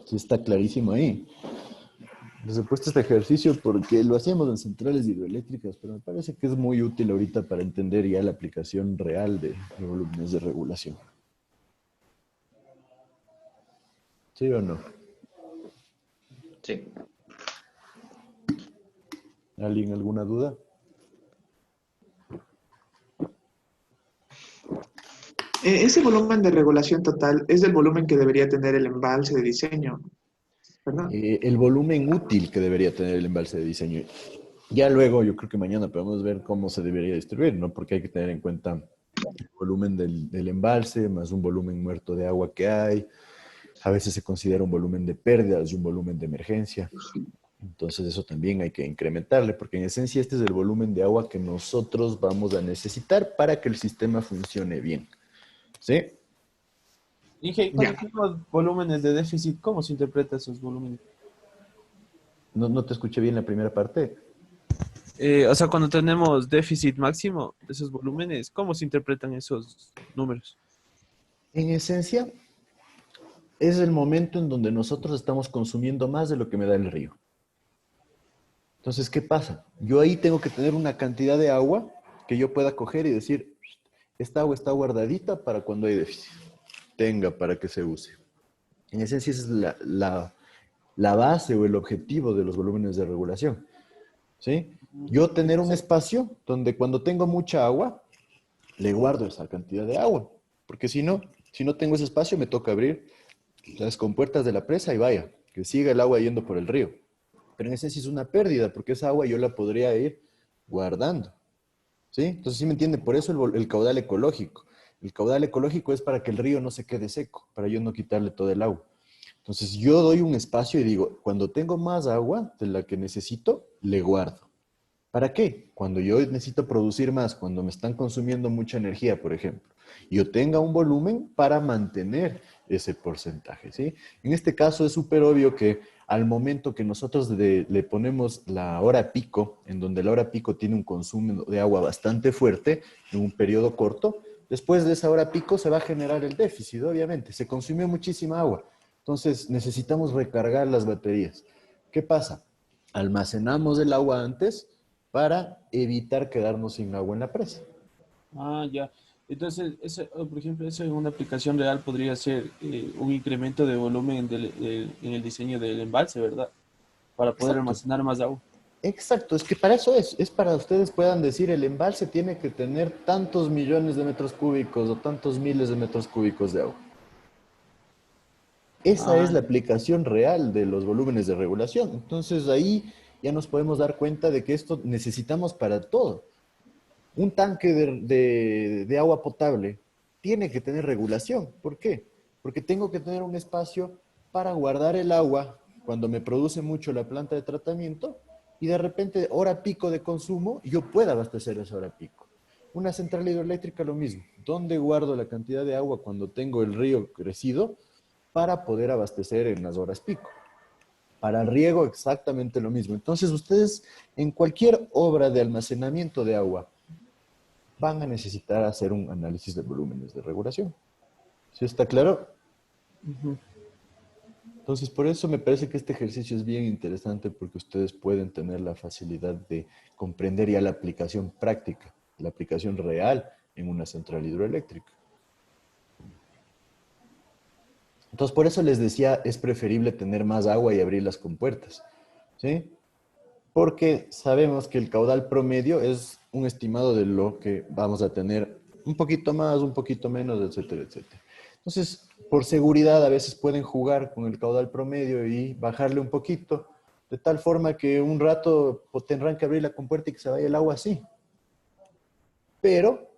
¿Sí está clarísimo ahí? Les he puesto este ejercicio porque lo hacíamos en centrales hidroeléctricas, pero me parece que es muy útil ahorita para entender ya la aplicación real de volúmenes de regulación. ¿Sí o no? Sí. ¿Alguien alguna duda? Ese volumen de regulación total es el volumen que debería tener el embalse de diseño, ¿verdad? El volumen útil que debería tener el embalse de diseño. Ya luego, yo creo que mañana podemos ver cómo se debería distribuir, ¿no? Porque hay que tener en cuenta el volumen del embalse, más un volumen muerto de agua que hay. A veces se considera un volumen de pérdidas y un volumen de emergencia. Entonces eso también hay que incrementarle, porque en esencia este es el volumen de agua que nosotros vamos a necesitar para que el sistema funcione bien. ¿Sí? Inge, cuando tenemos volúmenes de déficit, ¿cómo se interpreta esos volúmenes? No te escuché bien la primera parte. O sea, cuando tenemos déficit máximo de esos volúmenes, ¿cómo se interpretan esos números? En esencia, es el momento en donde nosotros estamos consumiendo más de lo que me da el río. Entonces, ¿qué pasa? Yo ahí tengo que tener una cantidad de agua que yo pueda coger y decir, esta agua está guardadita para cuando hay déficit. Tenga para que se use. En esencia, esa es la base o el objetivo de los volúmenes de regulación. ¿Sí? Yo tener un espacio donde cuando tengo mucha agua, le guardo esa cantidad de agua. Porque si no tengo ese espacio, me toca abrir las compuertas de la presa y vaya, que siga el agua yendo por el río. Pero en esencia es una pérdida, porque esa agua yo la podría ir guardando. ¿Sí? Entonces, ¿sí me entiende? Por eso el caudal ecológico. El caudal ecológico es para que el río no se quede seco, para yo no quitarle todo el agua. Entonces, yo doy un espacio y digo, cuando tengo más agua de la que necesito, le guardo. ¿Para qué? Cuando yo necesito producir más, cuando me están consumiendo mucha energía, por ejemplo, yo tenga un volumen para mantener ese porcentaje, ¿sí? En este caso es súper obvio que al momento que nosotros le ponemos la hora pico, en donde la hora pico tiene un consumo de agua bastante fuerte en un periodo corto, después de esa hora pico se va a generar el déficit, obviamente. Se consumió muchísima agua. Entonces necesitamos recargar las baterías. ¿Qué pasa? Almacenamos el agua antes para evitar quedarnos sin agua en la presa. Ah, ya. Entonces, por ejemplo, eso en una aplicación real podría ser un incremento de volumen en el diseño del embalse, ¿verdad? Para poder almacenar más agua. Exacto, es que para eso es para ustedes puedan decir el embalse tiene que tener tantos millones de metros cúbicos o tantos miles de metros cúbicos de agua. Esa es la aplicación real de los volúmenes de regulación. Entonces ahí ya nos podemos dar cuenta de que esto necesitamos para todo. Un tanque de agua potable tiene que tener regulación. ¿Por qué? Porque tengo que tener un espacio para guardar el agua cuando me produce mucho la planta de tratamiento y de repente hora pico de consumo yo pueda abastecer esa hora pico. Una central hidroeléctrica lo mismo. ¿Dónde guardo la cantidad de agua cuando tengo el río crecido para poder abastecer en las horas pico? Para el riego exactamente lo mismo. Entonces ustedes en cualquier obra de almacenamiento de agua van a necesitar hacer un análisis de volúmenes de regulación. ¿Sí está claro? Entonces, por eso me parece que este ejercicio es bien interesante porque ustedes pueden tener la facilidad de comprender ya la aplicación práctica, la aplicación real en una central hidroeléctrica. Entonces, por eso les decía, es preferible tener más agua y abrir las compuertas, ¿sí? Porque sabemos que el caudal promedio es un estimado de lo que vamos a tener un poquito más, un poquito menos, etcétera, etcétera. Entonces, por seguridad, a veces pueden jugar con el caudal promedio y bajarle un poquito, de tal forma que un rato tendrán que abrir la compuerta y que se vaya el agua así. Pero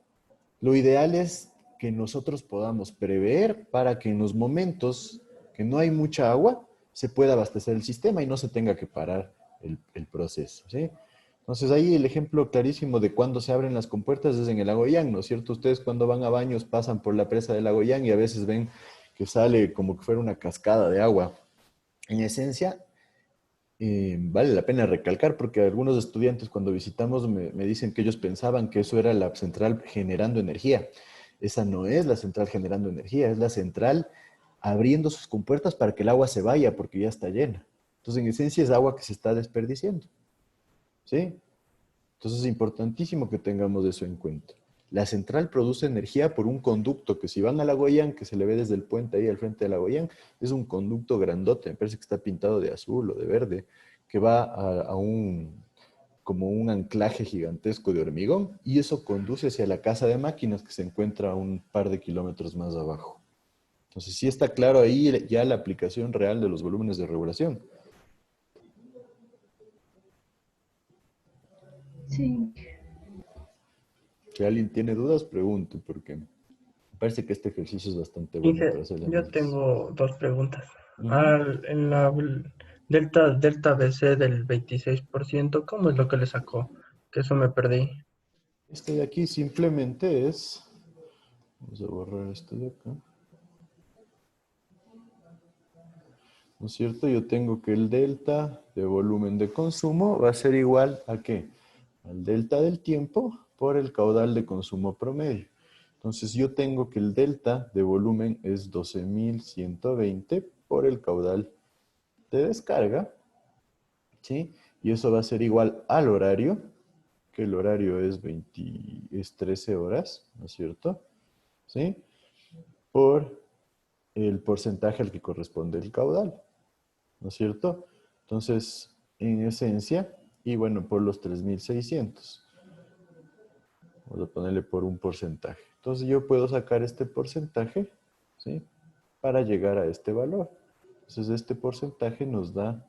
lo ideal es que nosotros podamos prever para que en los momentos que no hay mucha agua, se pueda abastecer el sistema y no se tenga que parar el proceso, ¿sí? Entonces ahí el ejemplo clarísimo de cuando se abren las compuertas es en el lago Yang, ¿no es cierto? Ustedes cuando van a baños pasan por la presa del lago Yang y a veces ven que sale como que fuera una cascada de agua. En esencia, vale la pena recalcar porque algunos estudiantes cuando visitamos me dicen que ellos pensaban que eso era la central generando energía. Esa no es la central generando energía, es la central abriendo sus compuertas para que el agua se vaya porque ya está llena. Entonces, en esencia es agua que se está desperdiciando. ¿Sí? Entonces es importantísimo que tengamos eso en cuenta. La central produce energía por un conducto que si van a la Goyán, que se le ve desde el puente ahí al frente de la Goyán, es un conducto grandote, me parece que está pintado de azul o de verde, que va como un anclaje gigantesco de hormigón y eso conduce hacia la casa de máquinas que se encuentra un par de kilómetros más abajo. Entonces sí está claro ahí ya la aplicación real de los volúmenes de regulación. Sí. Si alguien tiene dudas, pregunte, porque me parece que este ejercicio es bastante bueno Inge, para hacer el yo análisis. tengo dos preguntas. Ujú. En la delta BC del 26%, ¿cómo es lo que le sacó? Que eso me perdí. Este de aquí simplemente es... Vamos a borrar esto de acá. ¿No es cierto? Yo tengo que el delta de volumen de consumo va a ser igual a ¿qué? Al delta del tiempo por el caudal de consumo promedio. Entonces yo tengo que el delta de volumen es 12.120 por el caudal de descarga, ¿sí? Y eso va a ser igual al horario, que el horario es 13 horas, ¿no es cierto? ¿Sí? Por el porcentaje al que corresponde el caudal, ¿no es cierto? Entonces, en esencia, y bueno, por los 3.600. Vamos a ponerle por un porcentaje. Entonces yo puedo sacar este porcentaje, ¿sí? Para llegar a este valor. Entonces este porcentaje nos da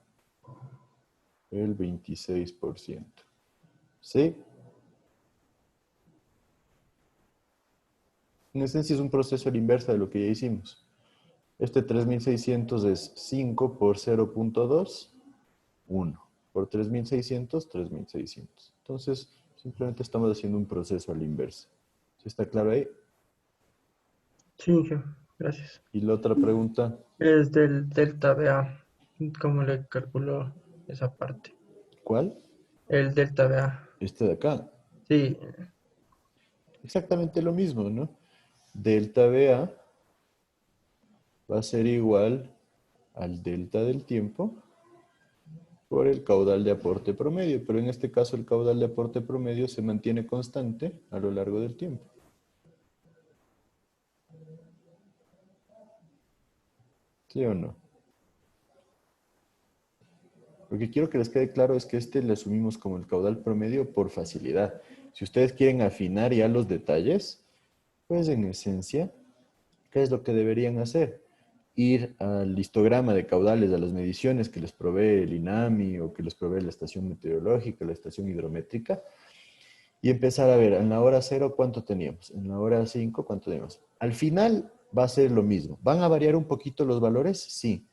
el 26%. ¿Sí? En esencia es un proceso a la inversa de lo que ya hicimos. Este 3.600 es 5 por 0.2, 1. Por 3.600, 3.600. Entonces, simplemente estamos haciendo un proceso a la inversa. ¿Sí está claro ahí? Sí, Inge, gracias. Y la otra pregunta. Es del delta BA. ¿Cómo le calculó esa parte? ¿Cuál? El delta BA. Este de acá. Sí. Exactamente lo mismo, ¿no? Delta BA va a ser igual al delta del tiempo por el caudal de aporte promedio, pero en este caso el caudal de aporte promedio se mantiene constante a lo largo del tiempo. ¿Sí o no? Lo que quiero que les quede claro es que este le asumimos como el caudal promedio por facilidad. Si ustedes quieren afinar ya los detalles, pues en esencia, ¿qué es lo que deberían hacer? Ir al histograma de caudales, a las mediciones que les provee el INAMI o que les provee la estación meteorológica, la estación hidrométrica, y empezar a ver en la hora 0 cuánto teníamos, en la hora 5 cuánto teníamos. Al final va a ser lo mismo. ¿Van a variar un poquito los valores? Sí.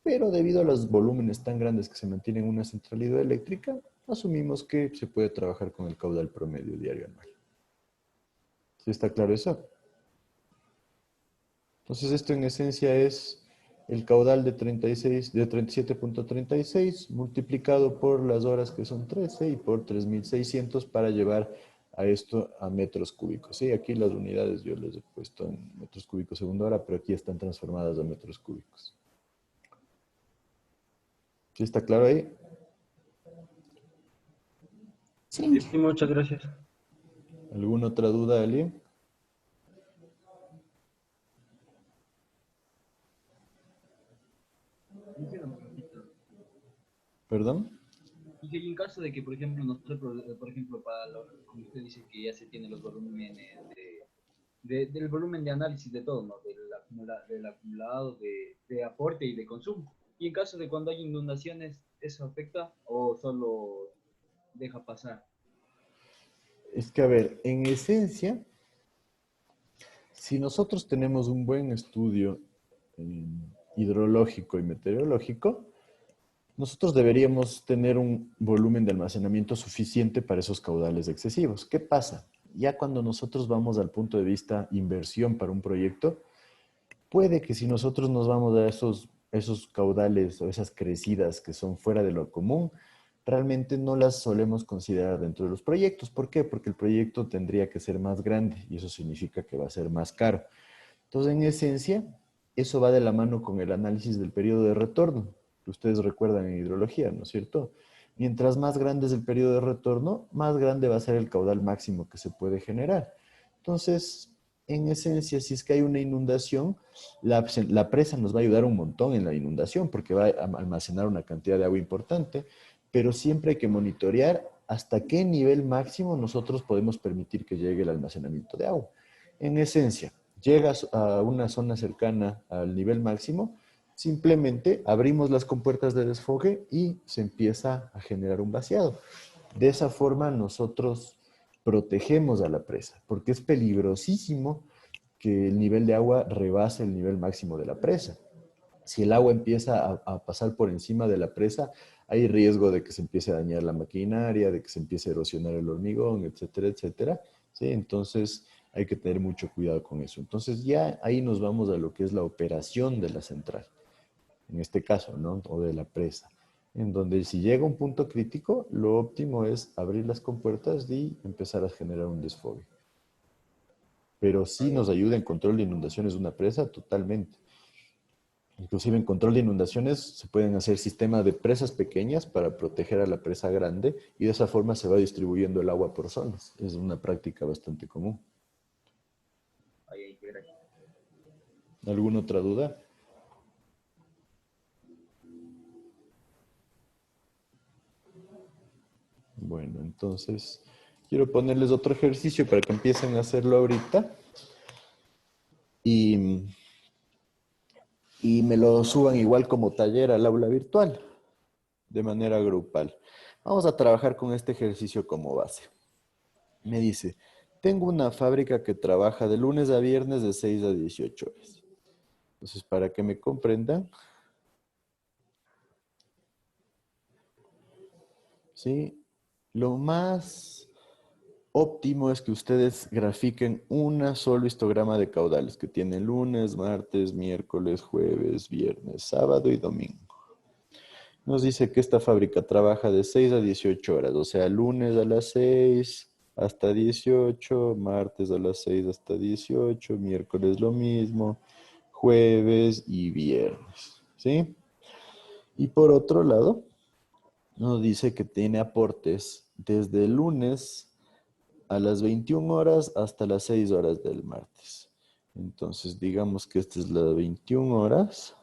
Pero debido a los volúmenes tan grandes que se mantienen en una central hidroeléctrica, asumimos que se puede trabajar con el caudal promedio diario anual. ¿Sí está claro eso? Entonces esto en esencia es el caudal de 37.36 multiplicado por las horas que son 13 y por 3.600 para llevar a esto a metros cúbicos. Sí, aquí las unidades yo les he puesto en metros cúbicos segunda hora, pero aquí están transformadas a metros cúbicos. ¿Sí está claro ahí? Sí, muchas gracias. ¿Alguna otra duda, alguien? ¿Perdón? Y en caso de que, por ejemplo, nosotros, por ejemplo, como usted dice que ya se tiene los volúmenes del volumen de análisis de todo, ¿no? Del acumulado, de aporte y de consumo. Y en caso de cuando hay inundaciones, ¿eso afecta o solo deja pasar? Es que, a ver, en esencia, si nosotros tenemos un buen estudio hidrológico y meteorológico, nosotros deberíamos tener un volumen de almacenamiento suficiente para esos caudales excesivos. ¿Qué pasa? Ya cuando nosotros vamos al punto de vista inversión para un proyecto, puede que si nosotros nos vamos a esos caudales o esas crecidas que son fuera de lo común, realmente no las solemos considerar dentro de los proyectos. ¿Por qué? Porque el proyecto tendría que ser más grande y eso significa que va a ser más caro. Entonces, en esencia, eso va de la mano con el análisis del periodo de retorno. Ustedes recuerdan en hidrología, ¿no es cierto? Mientras más grande es el periodo de retorno, más grande va a ser el caudal máximo que se puede generar. Entonces, en esencia, si es que hay una inundación, la presa nos va a ayudar un montón en la inundación porque va a almacenar una cantidad de agua importante, pero siempre hay que monitorear hasta qué nivel máximo nosotros podemos permitir que llegue el almacenamiento de agua. En esencia, llegas a una zona cercana al nivel máximo, simplemente abrimos las compuertas de desfogue y se empieza a generar un vaciado. De esa forma nosotros protegemos a la presa, porque es peligrosísimo que el nivel de agua rebase el nivel máximo de la presa. Si el agua empieza a pasar por encima de la presa, hay riesgo de que se empiece a dañar la maquinaria, de que se empiece a erosionar el hormigón, etcétera, etcétera. ¿Sí? Entonces hay que tener mucho cuidado con eso. Entonces ya ahí nos vamos a lo que es la operación de la central, en este caso, ¿no? O de la presa, en donde si llega un punto crítico, lo óptimo es abrir las compuertas y empezar a generar un desfogue. Pero sí nos ayuda en control de inundaciones de una presa totalmente. Inclusive en control de inundaciones se pueden hacer sistemas de presas pequeñas para proteger a la presa grande y de esa forma se va distribuyendo el agua por zonas. Es una práctica bastante común. ¿Alguna otra duda? Bueno, entonces quiero ponerles otro ejercicio para que empiecen a hacerlo ahorita y me lo suban igual como taller al aula virtual, de manera grupal. Vamos a trabajar con este ejercicio como base. Me dice, tengo una fábrica que trabaja de lunes a viernes de 6 a 18 horas. Entonces, para que me comprendan, ¿sí? Lo más óptimo es que ustedes grafiquen un solo histograma de caudales que tiene lunes, martes, miércoles, jueves, viernes, sábado y domingo. Nos dice que esta fábrica trabaja de 6 a 18 horas, o sea, lunes a las 6 hasta 18, martes a las 6 hasta 18, miércoles lo mismo, jueves y viernes, ¿sí? Y por otro lado, nos dice que tiene aportes desde el lunes a las 21 horas hasta las 6 horas del martes. Entonces, digamos que esta es la 21 horas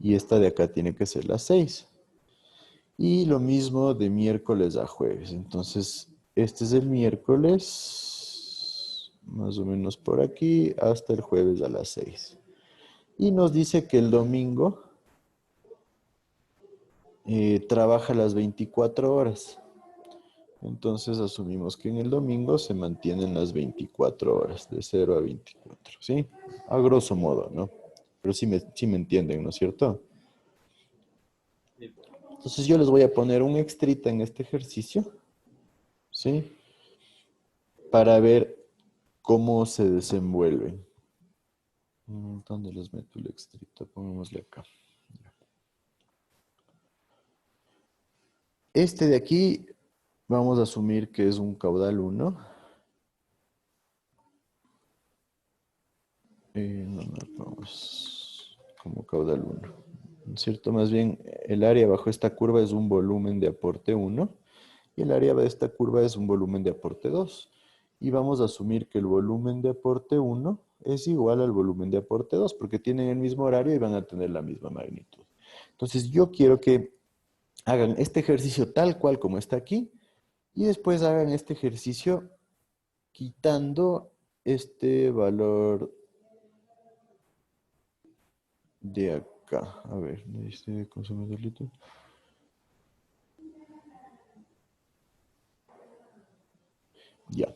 y esta de acá tiene que ser las 6. Y lo mismo de miércoles a jueves. Entonces, este es el miércoles, más o menos por aquí, hasta el jueves a las 6. Y nos dice que el domingo trabaja las 24 horas. Entonces asumimos que en el domingo se mantienen las 24 horas, de 0 a 24, ¿sí? A grosso modo, ¿no? Pero sí me entienden, ¿no es cierto? Entonces yo les voy a poner un extrita en este ejercicio, ¿sí? Para ver cómo se desenvuelven. ¿Dónde les meto el extrita? Pongámosle acá. Este de aquí, vamos a asumir que es un caudal 1. No vamos como caudal 1. ¿No es cierto? Más bien, el área bajo esta curva es un volumen de aporte 1 y el área de esta curva es un volumen de aporte 2. Y vamos a asumir que el volumen de aporte 1 es igual al volumen de aporte 2 porque tienen el mismo horario y van a tener la misma magnitud. Entonces yo quiero que hagan este ejercicio tal cual como está aquí y después hagan este ejercicio quitando este valor de acá. A ver, este consumidor litro. Ya.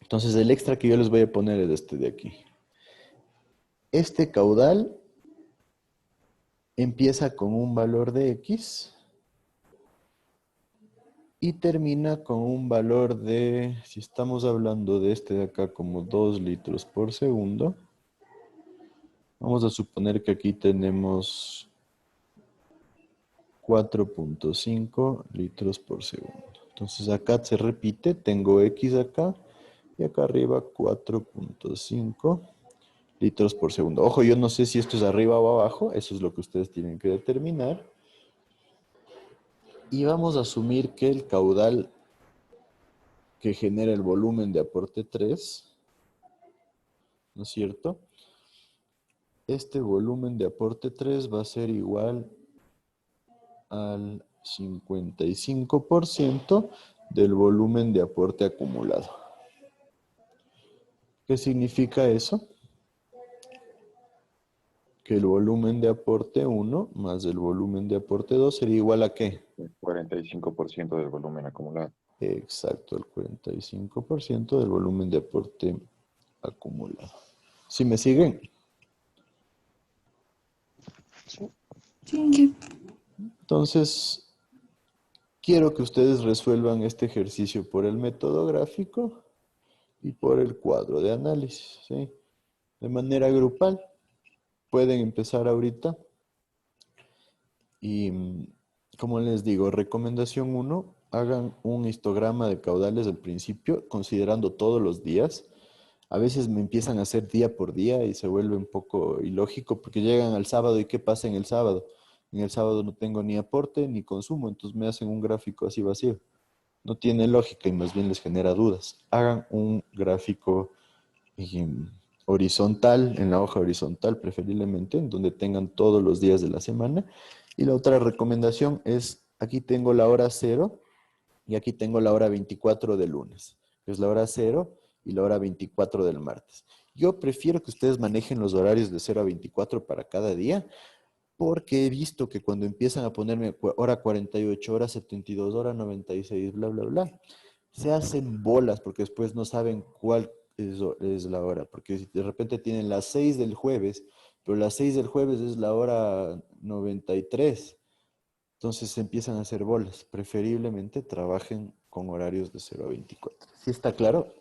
Entonces el extra que yo les voy a poner es este de aquí. Este caudal empieza con un valor de X y termina con un valor de, si estamos hablando de este de acá como 2 litros por segundo, vamos a suponer que aquí tenemos 4.5 litros por segundo. Entonces acá se repite, tengo X acá y acá arriba 4.5 litros por segundo. Ojo, yo no sé si esto es arriba o abajo, eso es lo que ustedes tienen que determinar. Y vamos a asumir que el caudal que genera el volumen de aporte 3, ¿no es cierto? Este volumen de aporte 3 va a ser igual al 55% del volumen de aporte acumulado. ¿Qué significa eso? Que el volumen de aporte 1 más el volumen de aporte 2 sería igual a ¿qué? El 45% del volumen acumulado. Exacto, el 45% del volumen de aporte acumulado. ¿Sí me siguen? Sí. Entonces, quiero que ustedes resuelvan este ejercicio por el método gráfico y por el cuadro de análisis, ¿sí? De manera grupal. Pueden empezar ahorita. Y como les digo, recomendación 1, hagan un histograma de caudales al principio, considerando todos los días. A veces me empiezan a hacer día por día y se vuelve un poco ilógico porque llegan al sábado y ¿qué pasa en el sábado? En el sábado no tengo ni aporte ni consumo, entonces me hacen un gráfico así vacío. No tiene lógica y más bien les genera dudas. Hagan un gráfico horizontal, en la hoja horizontal preferiblemente, en donde tengan todos los días de la semana. Y la otra recomendación es, aquí tengo la hora 0 y aquí tengo la hora 24 del lunes, que es la hora 0 y la hora 24 del martes. Yo prefiero que ustedes manejen los horarios de 0 a 24 para cada día, porque he visto que cuando empiezan a ponerme hora 48, hora 72, hora 96, bla, bla, bla, se hacen bolas porque después no saben cuál es la hora. Porque si de repente tienen las 6 del jueves, pero las 6 del jueves es la hora 93, entonces se empiezan a hacer bolas. Preferiblemente trabajen con horarios de 0 a 24. ¿Sí está claro?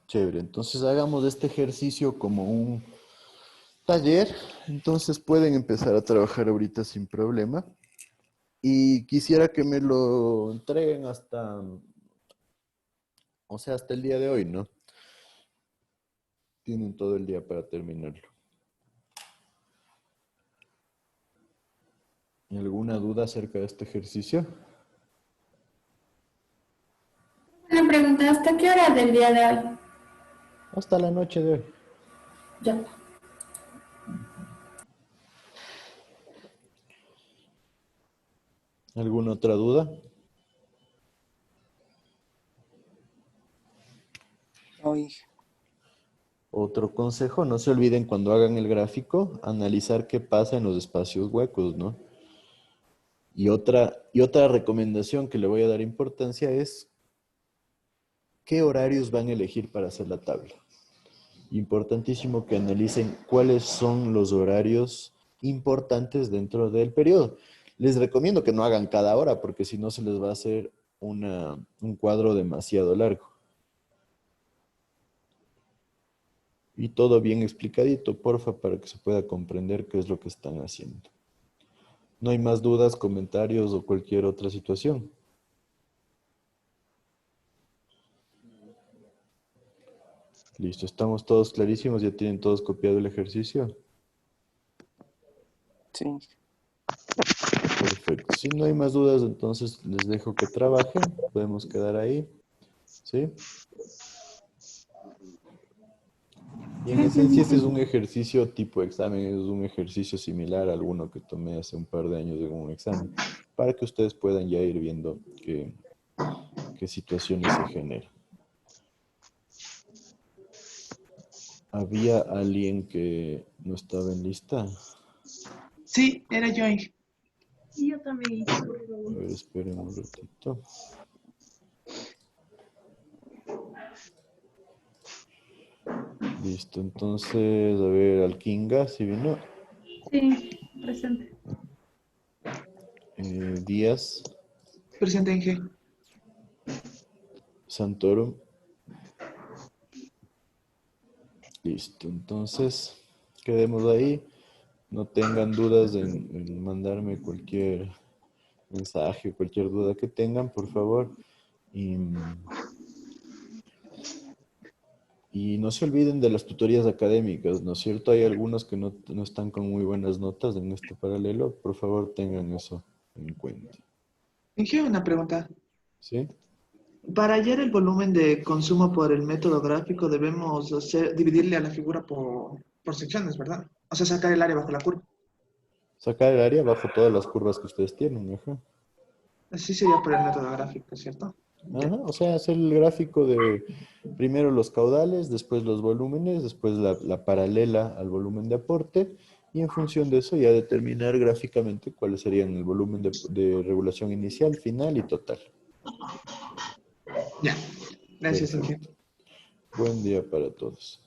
Chévere, entonces hagamos este ejercicio como un taller, entonces pueden empezar a trabajar ahorita sin problema. Y quisiera que me lo entreguen hasta, o sea, hasta el día de hoy, ¿no? Tienen todo el día para terminarlo. ¿Alguna duda acerca de este ejercicio? Una pregunta, ¿hasta qué hora del día de hoy? Hasta la noche de hoy. Ya. ¿Alguna otra duda? Hoy, Otro consejo, no se olviden cuando hagan el gráfico, analizar qué pasa en los espacios huecos, ¿no? Y otra recomendación que le voy a dar importancia es qué horarios van a elegir para hacer la tabla. Importantísimo que analicen cuáles son los horarios importantes dentro del periodo. Les recomiendo que no hagan cada hora porque si no se les va a hacer un cuadro demasiado largo. Y todo bien explicadito, porfa, para que se pueda comprender qué es lo que están haciendo. ¿No hay más dudas, comentarios o cualquier otra situación? Listo, estamos todos clarísimos, ya tienen todos copiado el ejercicio. sí. Perfecto. Si no hay más dudas, entonces les dejo que trabajen. Podemos quedar ahí. ¿Sí? Y en esencia este es un ejercicio tipo examen, es un ejercicio similar a alguno que tomé hace un par de años en un examen, para que ustedes puedan ya ir viendo qué situaciones se generan. ¿Había alguien que no estaba en lista? Sí, era yo, Inge. Y yo también. A ver, esperen un ratito. Listo, entonces, a ver, Alquinga, ¿sí vino? Sí, presente. Díaz, Presente, Inge. Santoro. Listo, entonces, quedemos ahí. No tengan dudas en mandarme cualquier mensaje, cualquier duda que tengan, por favor. Y Y no se olviden de las tutorías académicas, ¿no es cierto? Hay algunos que no están con muy buenas notas en este paralelo. Por favor, tengan eso en cuenta. Inge, una pregunta. ¿Sí? Para hallar el volumen de consumo por el método gráfico debemos dividirle a la figura por secciones, ¿verdad? O sea, sacar el área bajo la curva. Sacar el área bajo todas las curvas que ustedes tienen, ajá. Así sería por el método gráfico, ¿cierto? Ajá, o sea, hacer el gráfico de primero los caudales, después los volúmenes, después la paralela al volumen de aporte, y en función de eso ya determinar gráficamente cuáles serían el volumen de regulación inicial, final y total. Ya, gracias, Perfecto. Inge. Buen día para todos.